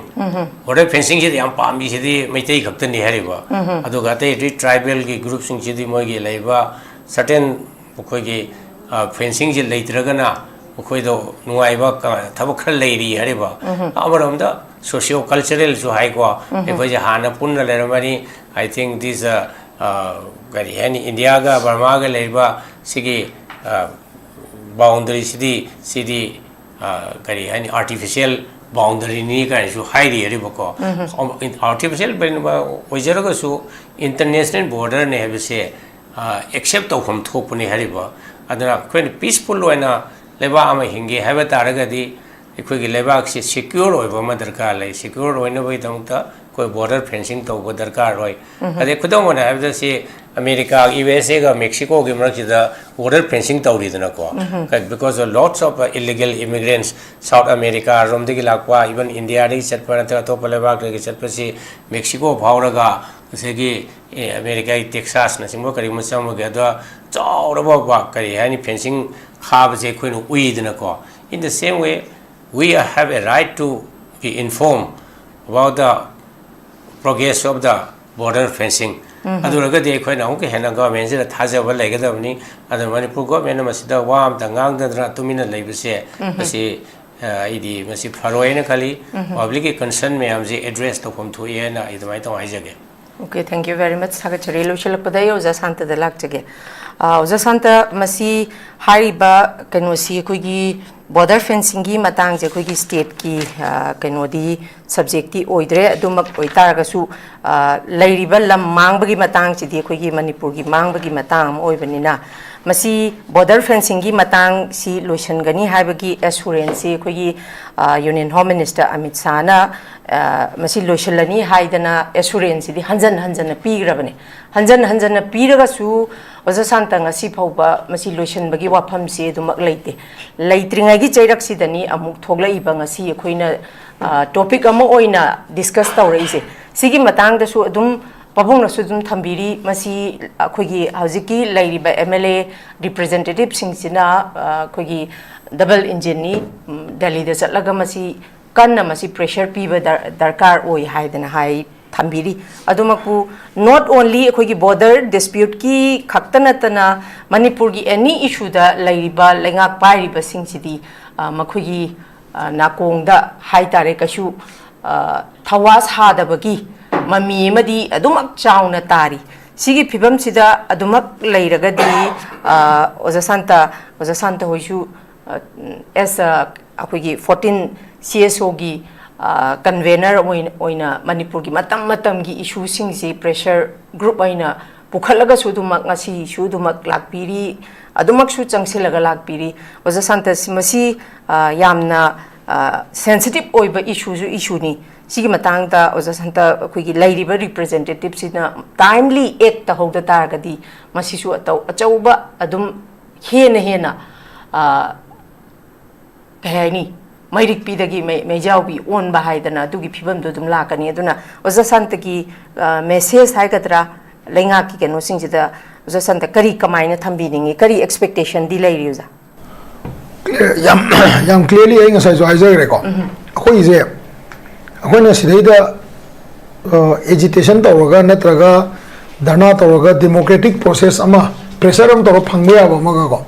ji yam pambi ji maitai khakta ni hariba aduga te tribal gi group sing ji moi gi leiba certain khoi gi fencing ji leitragana khoi do nuaiba thabak khal leiri hariba amaram da socio cultural su hai ko e khoi ji hana punna leramani I think this gari hani India ga Burma ga leiba sigi boundary city gari hani artificial boundary ni ka su hairi hariba ko artificial ojaraga su international border ne have se accept of hum thopuni hariba adana kwen peaceful oina leba ama hinge have taraga di ekoi gi leba se secure oiba ma darkar lai secure oina bai tamta koi border fencing to darkar roi ade khudong ona have se America USA ga Mexico gi marak da border fencing tawri dana ko because of lots of illegal immigrants South America rom de gi lakwa even India ri chatpa na to paleba gi chatpa si Mexico bhauraga se gi America Texas na singbo kari musam ga da chawraba ba kari hani fencing khab je khoi no ui dana ko in the same way we have a right to be informed about the progress of the border fencing aduraga de khoi na ke hena government se thaja ba legadabni adu Manipur government masida wam ta ngang da tumina leibse asi idi masi pharoina khali public concern me amje address to kom thu ye na idmai to haijage. Okay, thank you very much. Sakachari Lushila Padaya, Uza Santa the Lakjage. Uza Santa Masi Hariba Kanosi Kugi border fencing matang je kugi state ki kanodi subjecti oidre adumak oitaragasu lairiba lam mangbagi matang chidi kugi Manipur gi mangbagi matang oibanina masi border fencing gi matang si lotion gani haibagi assurance si khoi Union Home Minister Amit Shah na masi lotion lani haidana assurance di hanjan pigrabane hanjan piraga su oza santa ngasi phauba masi lotion bagi wafam si dumak leite leitringa gi chairak sidani amuk thoglai ba ngasi khoina topic ama oina discuss tawreise sigi matang da su adum pabung na su dum thambiri masi khogi haujiki lairiba MLA representative singsina khogi double engine ni Delhi da chatlaga masi kanna masi pressure piba darkar oi haidana hai thambiri adumaku not only khogi border dispute ki khaktana tana Manipur gi any issue da lairiba lengak pairiba singsidi makhogi nakongda haitare kashu thawas hadabagi mami madi adumak chauna tari sigi phibam sida adumak leiragadi oza santa hoisu as akogi 14 CSO gi convener oina Manipur gi matam gi issue sing si pressure group aina pukhalaga sudumak ngasi sudumak lakpiri adumak su changsilaga lakpiri oza santa simasi yamna sensitive oiba issue ni sigi matang ta oza santa khogi lairiba representative sina timely act ta hoda targadi masisu atau achauba adum hena kahani mairik pidagi mai jawbi on ba haidana dugi phibam do dum lakani aduna oza santa ki message haikatra lenga ki keno singsida oza santa kari kamaina thambiningi kari expectation di lairi uza yam clearly ai ngasai jo haizai re ko khoi je akhona sidaida agitation tawraga natraga dharna tawraga democratic process ama pressure am tawra phangbe aba maga ko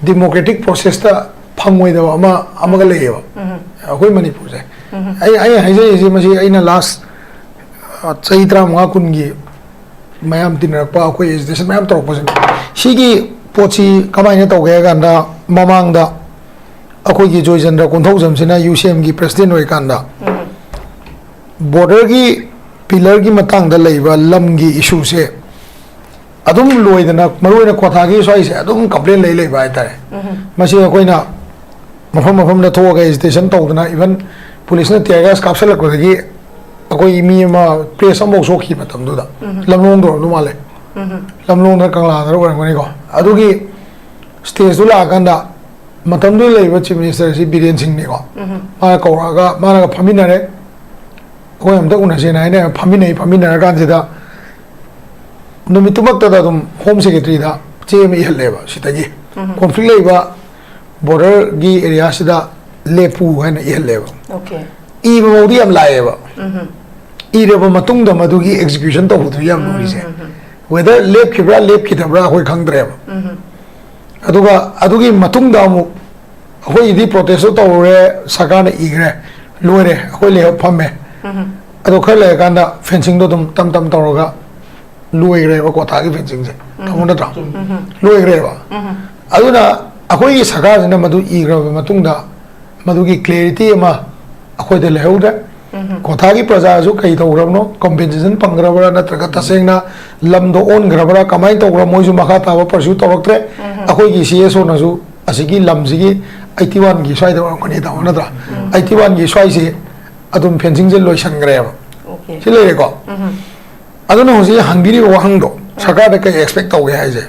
democratic process ta phangoi da ama amaga leiba akhoi Manipur je ai haizai je masi aina last chaitra ma kungi mayam tinrakpa akhoi agitation mayam tawra sigi pochi kamaina tawge ganda mamangda akhoi gi joijandra konthau jamsina UCM gi president oi kanda border gi pillar gi matang da leiba lam gi issue se adum loidana maroina kotha gi soi se adum complain lei bai tare masi akoina mafam na thoga station tawdana even police na tiagas kapsal ko gi akoi mi ma press am so khi patam du da lamlong do nu male lamlong na kangla na ro ngani ko adugi stage du la ganda matam du leiba chief minister si Biren Singh ni ko ma ko ga ma na phamina re ko am da una sena ine phamina kan sida numitumak ta dum home secretary da chemi heleba sitagi conflict leiba border gi area sida lepu hana heleba okay I modi am laeba I reba matung da madugi execution to hudu yam nuri se whether lep kibra hoi khang dreba adugi matung da mu hoi di protest to re sakana igre loire hoi le phamme ado khale kanda fencing do dum tam tawroga loire ko ta gi fencing se thamuna ta loire ba aduna akoi saka na madu igra matung da madugi clarity ma akoi de lehauda kotha gi praja ju kai tawrabno compensation pangrabara natraga tasengna lamdo on grabara kamai tawra moju makha tawa pursue tawraktre akoi gi CSO na ju asigi lamsigi 81 gi swai da koni da na da 81 gi swai se adum fencing je loisan greba okay sile ko aduna hosi hangbiri wahangdo saka da kai expect tawge haije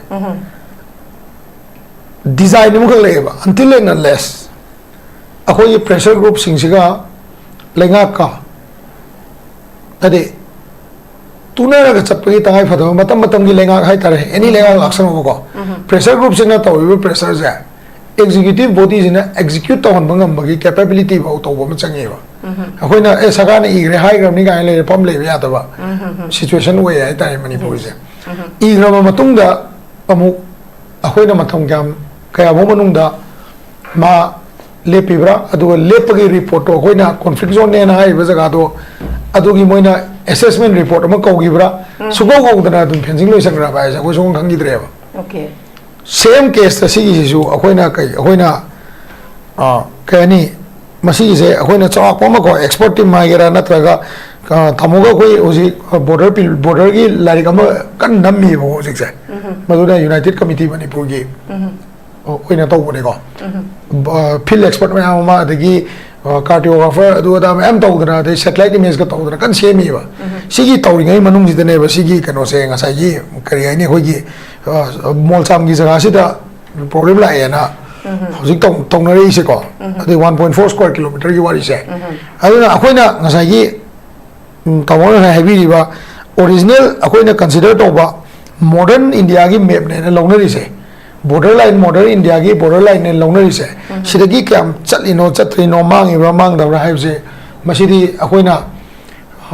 design mu leba until and unless akoi pressure group singsiga lenga ka ade tuna ga chapagi tangai phado matam gi lenga hai tare any lenga action ko pressure group sina tawi pressure ja executive body sina execute tawon bangam bagi capability ba to bo ma changi ba akoi na e saga na igre hai gram ni ga le pam le ya ta ba situation we ai tare Manipur je igre ma matung da amu akoi na matam gam kaya bo manung da ma lepibra adu lepagi report to koina conflict zone ne na hai ba jaga do adu gi moina assessment report ma ko gi bra sugo go dana dum fencing loi sangra ba ja ko song khang gi dre ba okay same case ta sigi ju akoina kai akoina kani masi je akoina chawak pama ko export team ma gera natraga tamoga koi usi border ki lari kama kan nammi bo usi se maduda United Committee Manipur ki koi na tau bone ko field expert me ama degi cartographer adu da am tau dana de satellite image ka tau dana kan semi ba sigi tau ngai manung ji ne ba sigi kano se nga sai gi kari ai ne khoi gi mol cham gi jaga si da problem la ya na hojik tong na ri se ko ade 1.4 square kilometer gi wari se adu na akhoi na nga sai gi tawon na heavy ri ba original akhoi na consider to ba modern India gi map ne long na ri se borderline modern India ki borderline ne long na ri se sidagi kam chatlino chatrino mangi ba mang da ra se masidi akhoi na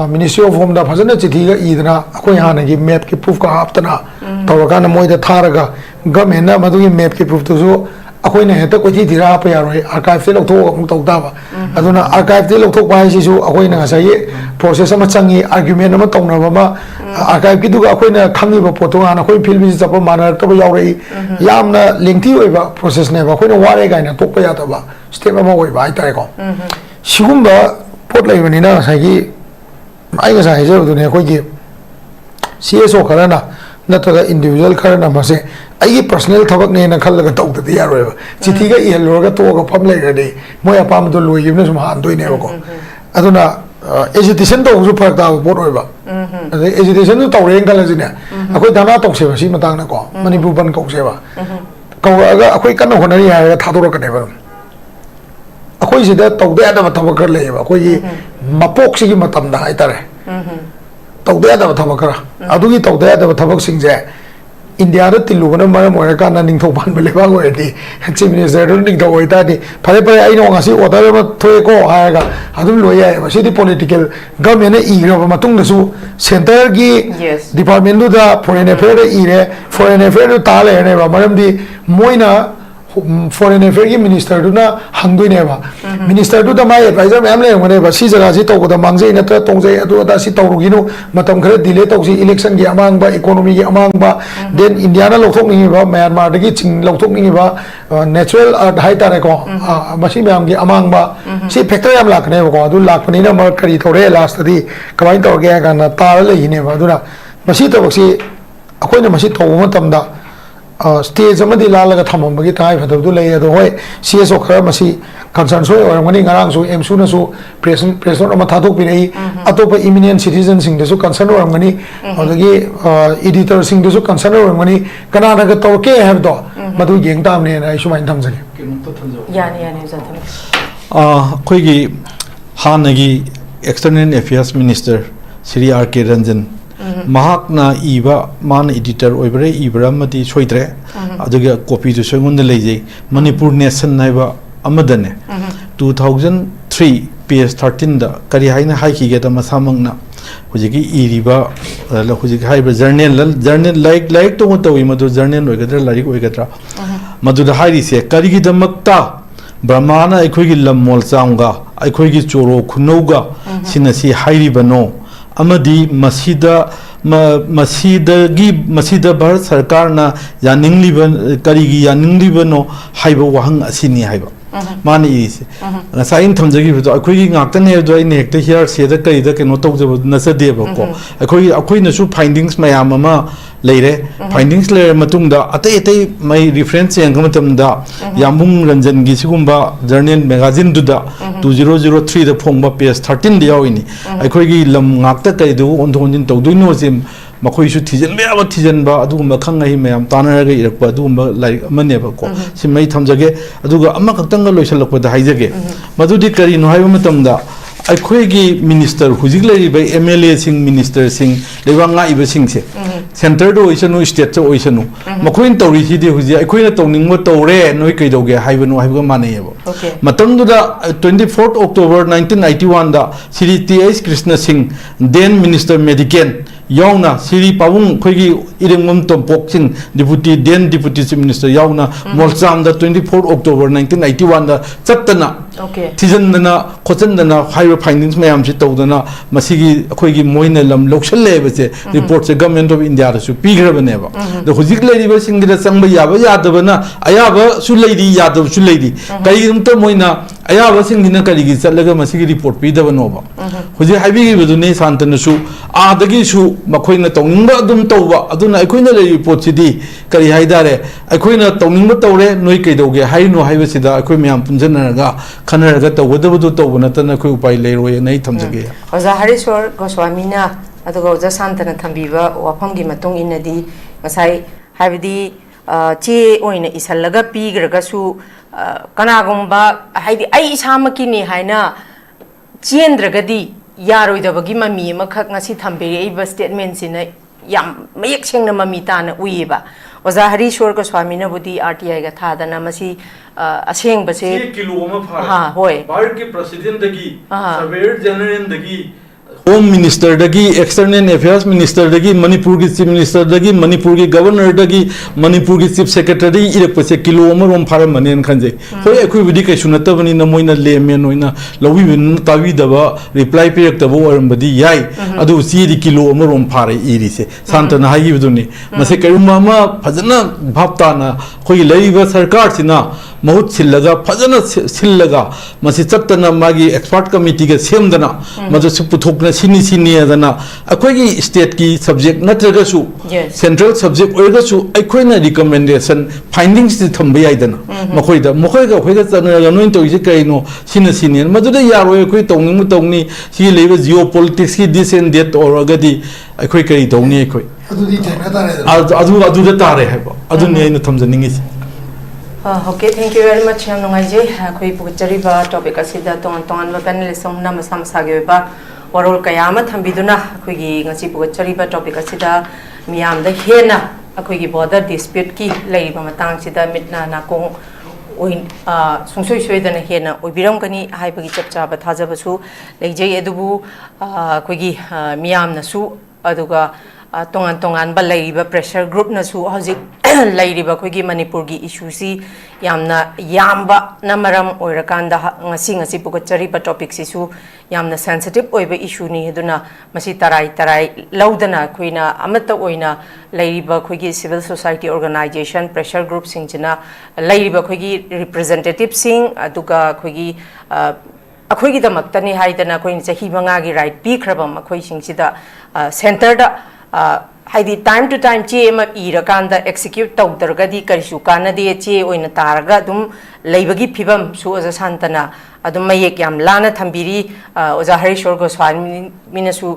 Ministry of Home da phajana chithi ga idna akhoi hana gi map ki proof ka haptana tawaka na moi da tharaga government na madu gi map ki proof to so akhoi na heta koi thi dira pa ya roi archive te lokthok amuk tawda ba aduna archive te lokthok ba si su akhoi na sai process ama changi argument ama tawna ba ma archive ki du ga akhoi na khangi ba photo ana akhoi film ji chapa mana to ba yaw rei yamna lengthy oi ba process ne ba akhoi na ware ga na tok pa ya ta ba step ama oi ba ai tare ko sigum ba pot lai bani na sai gi ai ga sai je du ne akhoi gi CSO kharana natraga individual kharana ma se ai personal thabak ne na khal ga tawt de yaro ba chithi ga i lor ga to ga pham lai ga de moi apam do loi gi ne sum han doi ne ba ko aduna agitation to su phak da bot oi ba agitation to taw reng kala jine akoi dana tok se ba si matang na ko manipur ban ko se ba ko ga akoi kan ho na ri ha ga tha do ka ne ba akoi se da taw de da thabak kar le ba akoi mapok si gi matam da ai tare taw de da thabak kar adu gi taw de da thabak sing je India da tilu na mara mo ka na ning thok ban bele ba go edi chief minister ro ning thok oi ta di phare phare ai no ngasi order ma thoi ko ha ga adum loi ya ba si di political government e ro ba matung da su center gi department du da foreign affairs e re foreign affairs ta le ne ba maram di moina foreign affairs ki minister du na hangdoi ne ba minister du da mai advisor ma'am le ngone ba si jaga si to ko da mangje na ta tongjai adu da si to ru gi no matam khare delay to si election gi amang ba economy gi amang ba then India na lokthok ni ba Myanmar da gi ching lokthok ni ba natural hai ta re ko masi ma'am gi amang ba si factor yam lak ne ba ko adu lak pani na ma kari thore last di kamai to ge ga na ta le hi ne ba adu na masi to si akoi na masi to matam da stage amadi lalaga thamambagi tai phadabdu lei ado hoi CSO khara masi concern soi oramani ngarang su MSU na su president ama thadok pi rei atopa eminent citizen sing de su concern oramani odagi editor sing de su concern oramani kana daga tawke have do madu yeng tam ne ai sumain thamjage yani zatham khoi gi hanagi external affairs minister Sri R.K. Ranjan mahakna iba man editor oibre ibra mati soitre aduga copy to soingon de leje Manipur nation naiba amadane 2003 page 13 da kari haina haiki ge da masamangna hujigi iriba la hujigi haiba journal like to tawi madu journal oigadra larik oigadra madu da hairi se kari gi damakta brahmana aikhoi gi lammol chamga aikhoi gi choro khunouga sinasi hairibano amadi masida masida Bharat Sarkar na yaningliba karigi yaninglibano haiba wahang asini haiba mani is sain thamjagi bido akoi ngakta ne do ine hekta here se da kai da keno tawjab nasa deba ko akoi na su findings mayam ama leire findings le matung da atai mai reference yang kamatam da yamung ranjan gi sigumba journal magazine du da 2003 da phongba page 13 da yawini akoi gi lam ngakta kai du ondhonjin tawduino sim makoi su thijan me aba thijan ba adugumba khangai mayam tanaraga irakpa adugumba like amane ba ko simai thamjage aduga amma kaktanga loisalakpa da haijage madudi kari no haiba matamda akhoi gi minister hujik lai bai MLA sing minister sing lewanga iba sing se center do isanu state cho isanu makoi tawri hi de huji akhoi na tawning mo tawre noi kai doge haiba no haiba mane yebo matamdu da 24th October 1991 da Sri T.S. Krishna Singh then minister medical yauna Sri Pawung khoigi irengmum tompok sing deputy chief minister yauna molcham da 24th October 1991 da chatana thijandana khochandana high findings mayam si tawdana masigi khoigi moina lam lokshale base report se government of India su pigrabane ba the hujik lady ba sing da changba yaba yadabana ayaba su lady yadab su lady kai umta moina अयाबसिंगिना करिगी चलगा मसिगी report पीदबनोबा हुजे हाइबिगी बदुने शांतनसु आदगिसु मखोइना तौनिंबा अदुम तौबा अदुना अखोइना ले report सिदी करि हाइदारे अखोइना तौनिंबा तौरे नोइ कैदोगे हाइनो हाइबसिदा अखोइ म्याम पुंजनरगा खनरगा तौगदबदु तौबनतन अखोइ उपाय लेरोय नै थमजगे ओजा हरेश्वर गोस्वामीना अदुगा ओजा Shantana थंबीबा वाफमगी मतुंग इनदी ngasai haibidi che oina isalaga pigraga su kanagumba haidi ai isamaki ni haina chendragadi yaroidabagi mami ama khak ngasi thambere iba statement sina yam mayek sengna mami tana uiba oza harishwar goswami na budi RTI ga thadana masi aseng base kilo ama phara ha hoy bharat ke president dagi surveyor general dagi home minister दगी external affairs minister दगी मणिपुर की chief minister दगी मणिपुर की governor दगी Manipur की chief secretary इरपसे kilo अमरोम form P खंजे होय अखुय बिदि कैसु नतबनी न Moina layman होइना लवी बिन तावी दबा रिप्लाई पेक तबो अरमबदी याई अदु सीदी किलो अमरोम फारे इरिसे शांतना हागी बिदुनी मसे करुमा मा फजना भापताना होय लईबा सरकार सिना बहुत सिल्लगा फजना सिल्लगा मसे चत्तना मागी एक्सपर्ट कमिटी के सेमदना मजो पुथोकना सिनी सिनी अदना अखोगी स्टेट की सब्जेक्ट नत्रगसु सेंट्रल सब्जेक्ट ओरगसु अखोइना रिकमेंडेशन फाइंडिंग्स थंबे याइदना मखोइदा मखोइगा खोइगा चनरगा नोइन तोइसे कइनो सिना सिनी मदुदा यारोय अखोइ तौनिंग तौनी सि लेबा जियोपॉलिटिक्स की दिस एंड दैट ओरगदी अखोइ कइ तौनी अखोइ अदुदी जेना तारे अदुदा तारे हैबा अदुनि आइना थमजनिंगिस Okay, thank you very much. I'm Nungaji. Koi pukchariba topic asida ton panelist na masam sageba warol kayama thambiduna koi ngasi pukchariba topic asida miyam da hena koi border dispute ki leiba matang sida mitna na kong oin sungsoi soidana hena oibiram kani haibagi chapcha ba thajabasu leijai edubu koi miyam na su aduga tongan tongan ba leiba pressure group na su hozik leiba khoi manipur gi issue si yamna yamba namaram oirakanda ngasi pukachari ba topic si su yamna sensitive oiba issue ni heduna masi tarai laudana khoina amata oina leiba khoi civil society organization pressure group singchina leiba khoi representative sing aduga khoi अखोई दमक्तनी हाइदना कोई चाही मंगागी right पीख्रबम अखोई सिंगसिदा centre दा हाइदी time to time चे M इरकांदा execute तौदरगदी करिसु कानदे चे ओइना तारगा दुम लेबगी फिबम सु अजा शांतना अदुम मयेक याम लाना थंबिरी ओजा हरेश्वर गोस्वामी मिनसु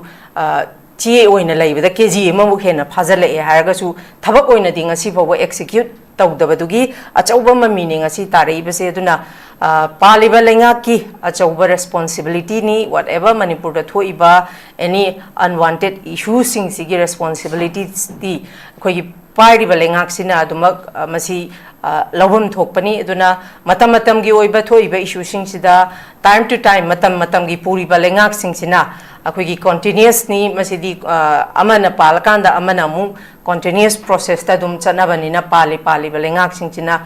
चे ओइना लेबदा केजी एमबु हेना फाजले हारगसु थबक ओइना दि ngasi फावबो एक्सिक्यूट तौदबदुगी अचौबा ममीने ngasi तारैबसे अदुना पालिबा लेंगा की अचौबा रेस्पॉन्सिबिलिटी नी व्हाटएवर मणिपुर दा थोइबा एनी अनवांटेड इश्यूज सिंग सिगी रेस्पॉन्सिबिलिटीज दी खोई पाइरिबा लेंगा सिना अदुमक मसी लवम थोकपनी अदुना मतम मतम गी ओइबा थोइबा इश्यू सिंग सिदा टाइम टू टाइम मतम गी पूरीबा लेंगा सिंग सिना अखोगी कंटिन्यूअस नी मसीदी अमना पालकांदा अमना मु कंटिन्यूअस प्रोसेस ता दुम चनाबनिना पालिबा लेंगा सिंग सिना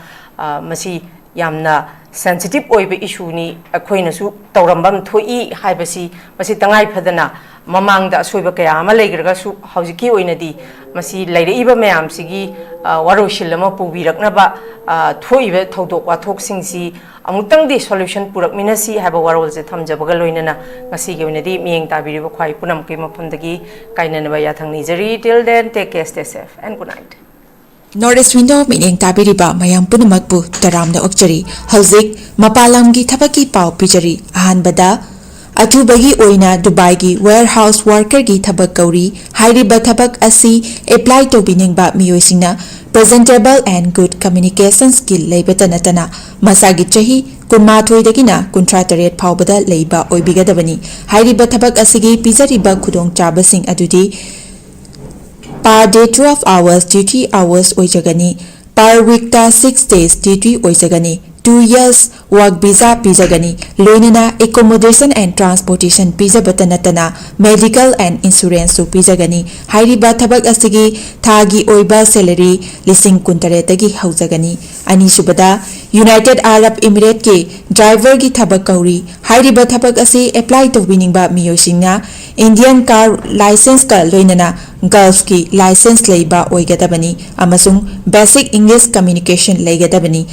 मसी यामना sensitive oiba issue ni akhoina su tawrambam thoi haibasi masi tangai phadana mamang da soiba kaya ama leigraga su haujiki oina di masi leireiba mayam sigi waroshil ama pubirakna ba thoiba thodok wathok singsi amutang di solution purak minasi haiba warol je thamjabaga loinana ngasi ge oina di mieng tabiriba khwai punam ke maphamdagi kainana ba yathang nijari till then take care, stay safe and good night. Northeast window meaning tabiriba mayam punamakpu taramna okchari hauzik mapalamgi thabaki pau pijari ahanbada athubagi oina Dubai gi warehouse worker gi thabak kauri hairiba thabak asi apply to biningba miyoisina presentable and good communication skill leibatanatana masagi chahi kunmathoi dagina kuntrataret phawbada leiba oibigadabani hairiba thabak asigi pijariba khudong chabasing adudi per day 12 hours duty hours oijagani per week ta 6 days duty oijagani 2 years work visa pijagani loinana accommodation and transportation pija batanatana medical and insurance su pijagani hairiba thabak asigi thagi oiba salary lising kuntare tagi haujagani ani subada United Arab Emirates ke driver gi thabak kauri hairiba thabak asi apply to winingba miyosingna Indian car license ka loinana Gulf ki license leiba oigadabani amasung basic English communication leigadabani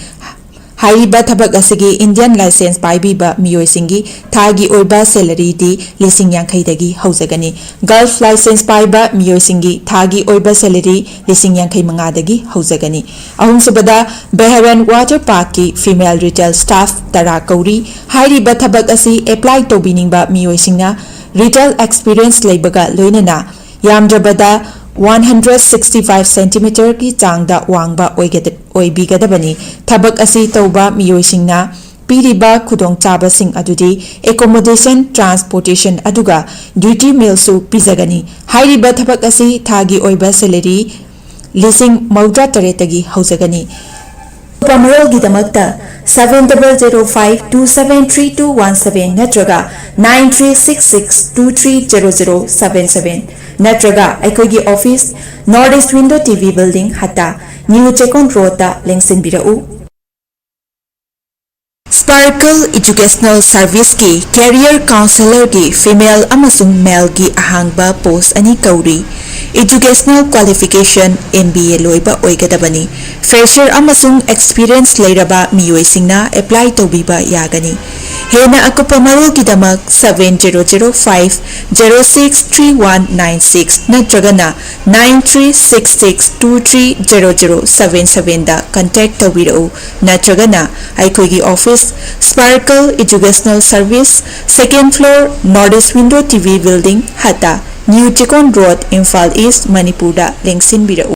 Hariba thabak asigi Indian license paibiba miyoisingi thagi oiba salary di lising yankhaidagi haujagani. Gulf license paiba miyoisingi thagi oiba salary lising yankhai mangadagi haujagani. Ahum subada Beharan Water Park ki female retail staff tara kauri. Hariba thabak asi apply tobiningba miyoisingna retail experience leibaga loinana yamdrabada 165 cm ki changda wangba oibigadabani. Thabak asi tauba miyoisingna piriba khudong chaba sing adudi accommodation transportation aduga duty meal su pizagani. Hairiba thabak asi thagi oiba salary lising mauda taretagi haujagani. Pamarol gidamakta 7005273217 natraga 9366230077 natraga aikogi office Northeast Window TV building hata New Chekon Road ta lengsinbirau. Sparkle Educational Service ki Career Counselor ki female amasung male ki ahangba post ani kauri. Educational qualification MBA loiba oigadabani. Fresher amasung experience leiraba miyoisingna apply tobiba yagani. Hena akupa marul kidamak 7005063196 natragana 9366230077 da contact tobirau natragana aikogi office Sparkle Educational Service, 2nd floor, Northeast Window TV building, Hata, New Chekon Road, Imphal East, Manipur da lengsinbirau.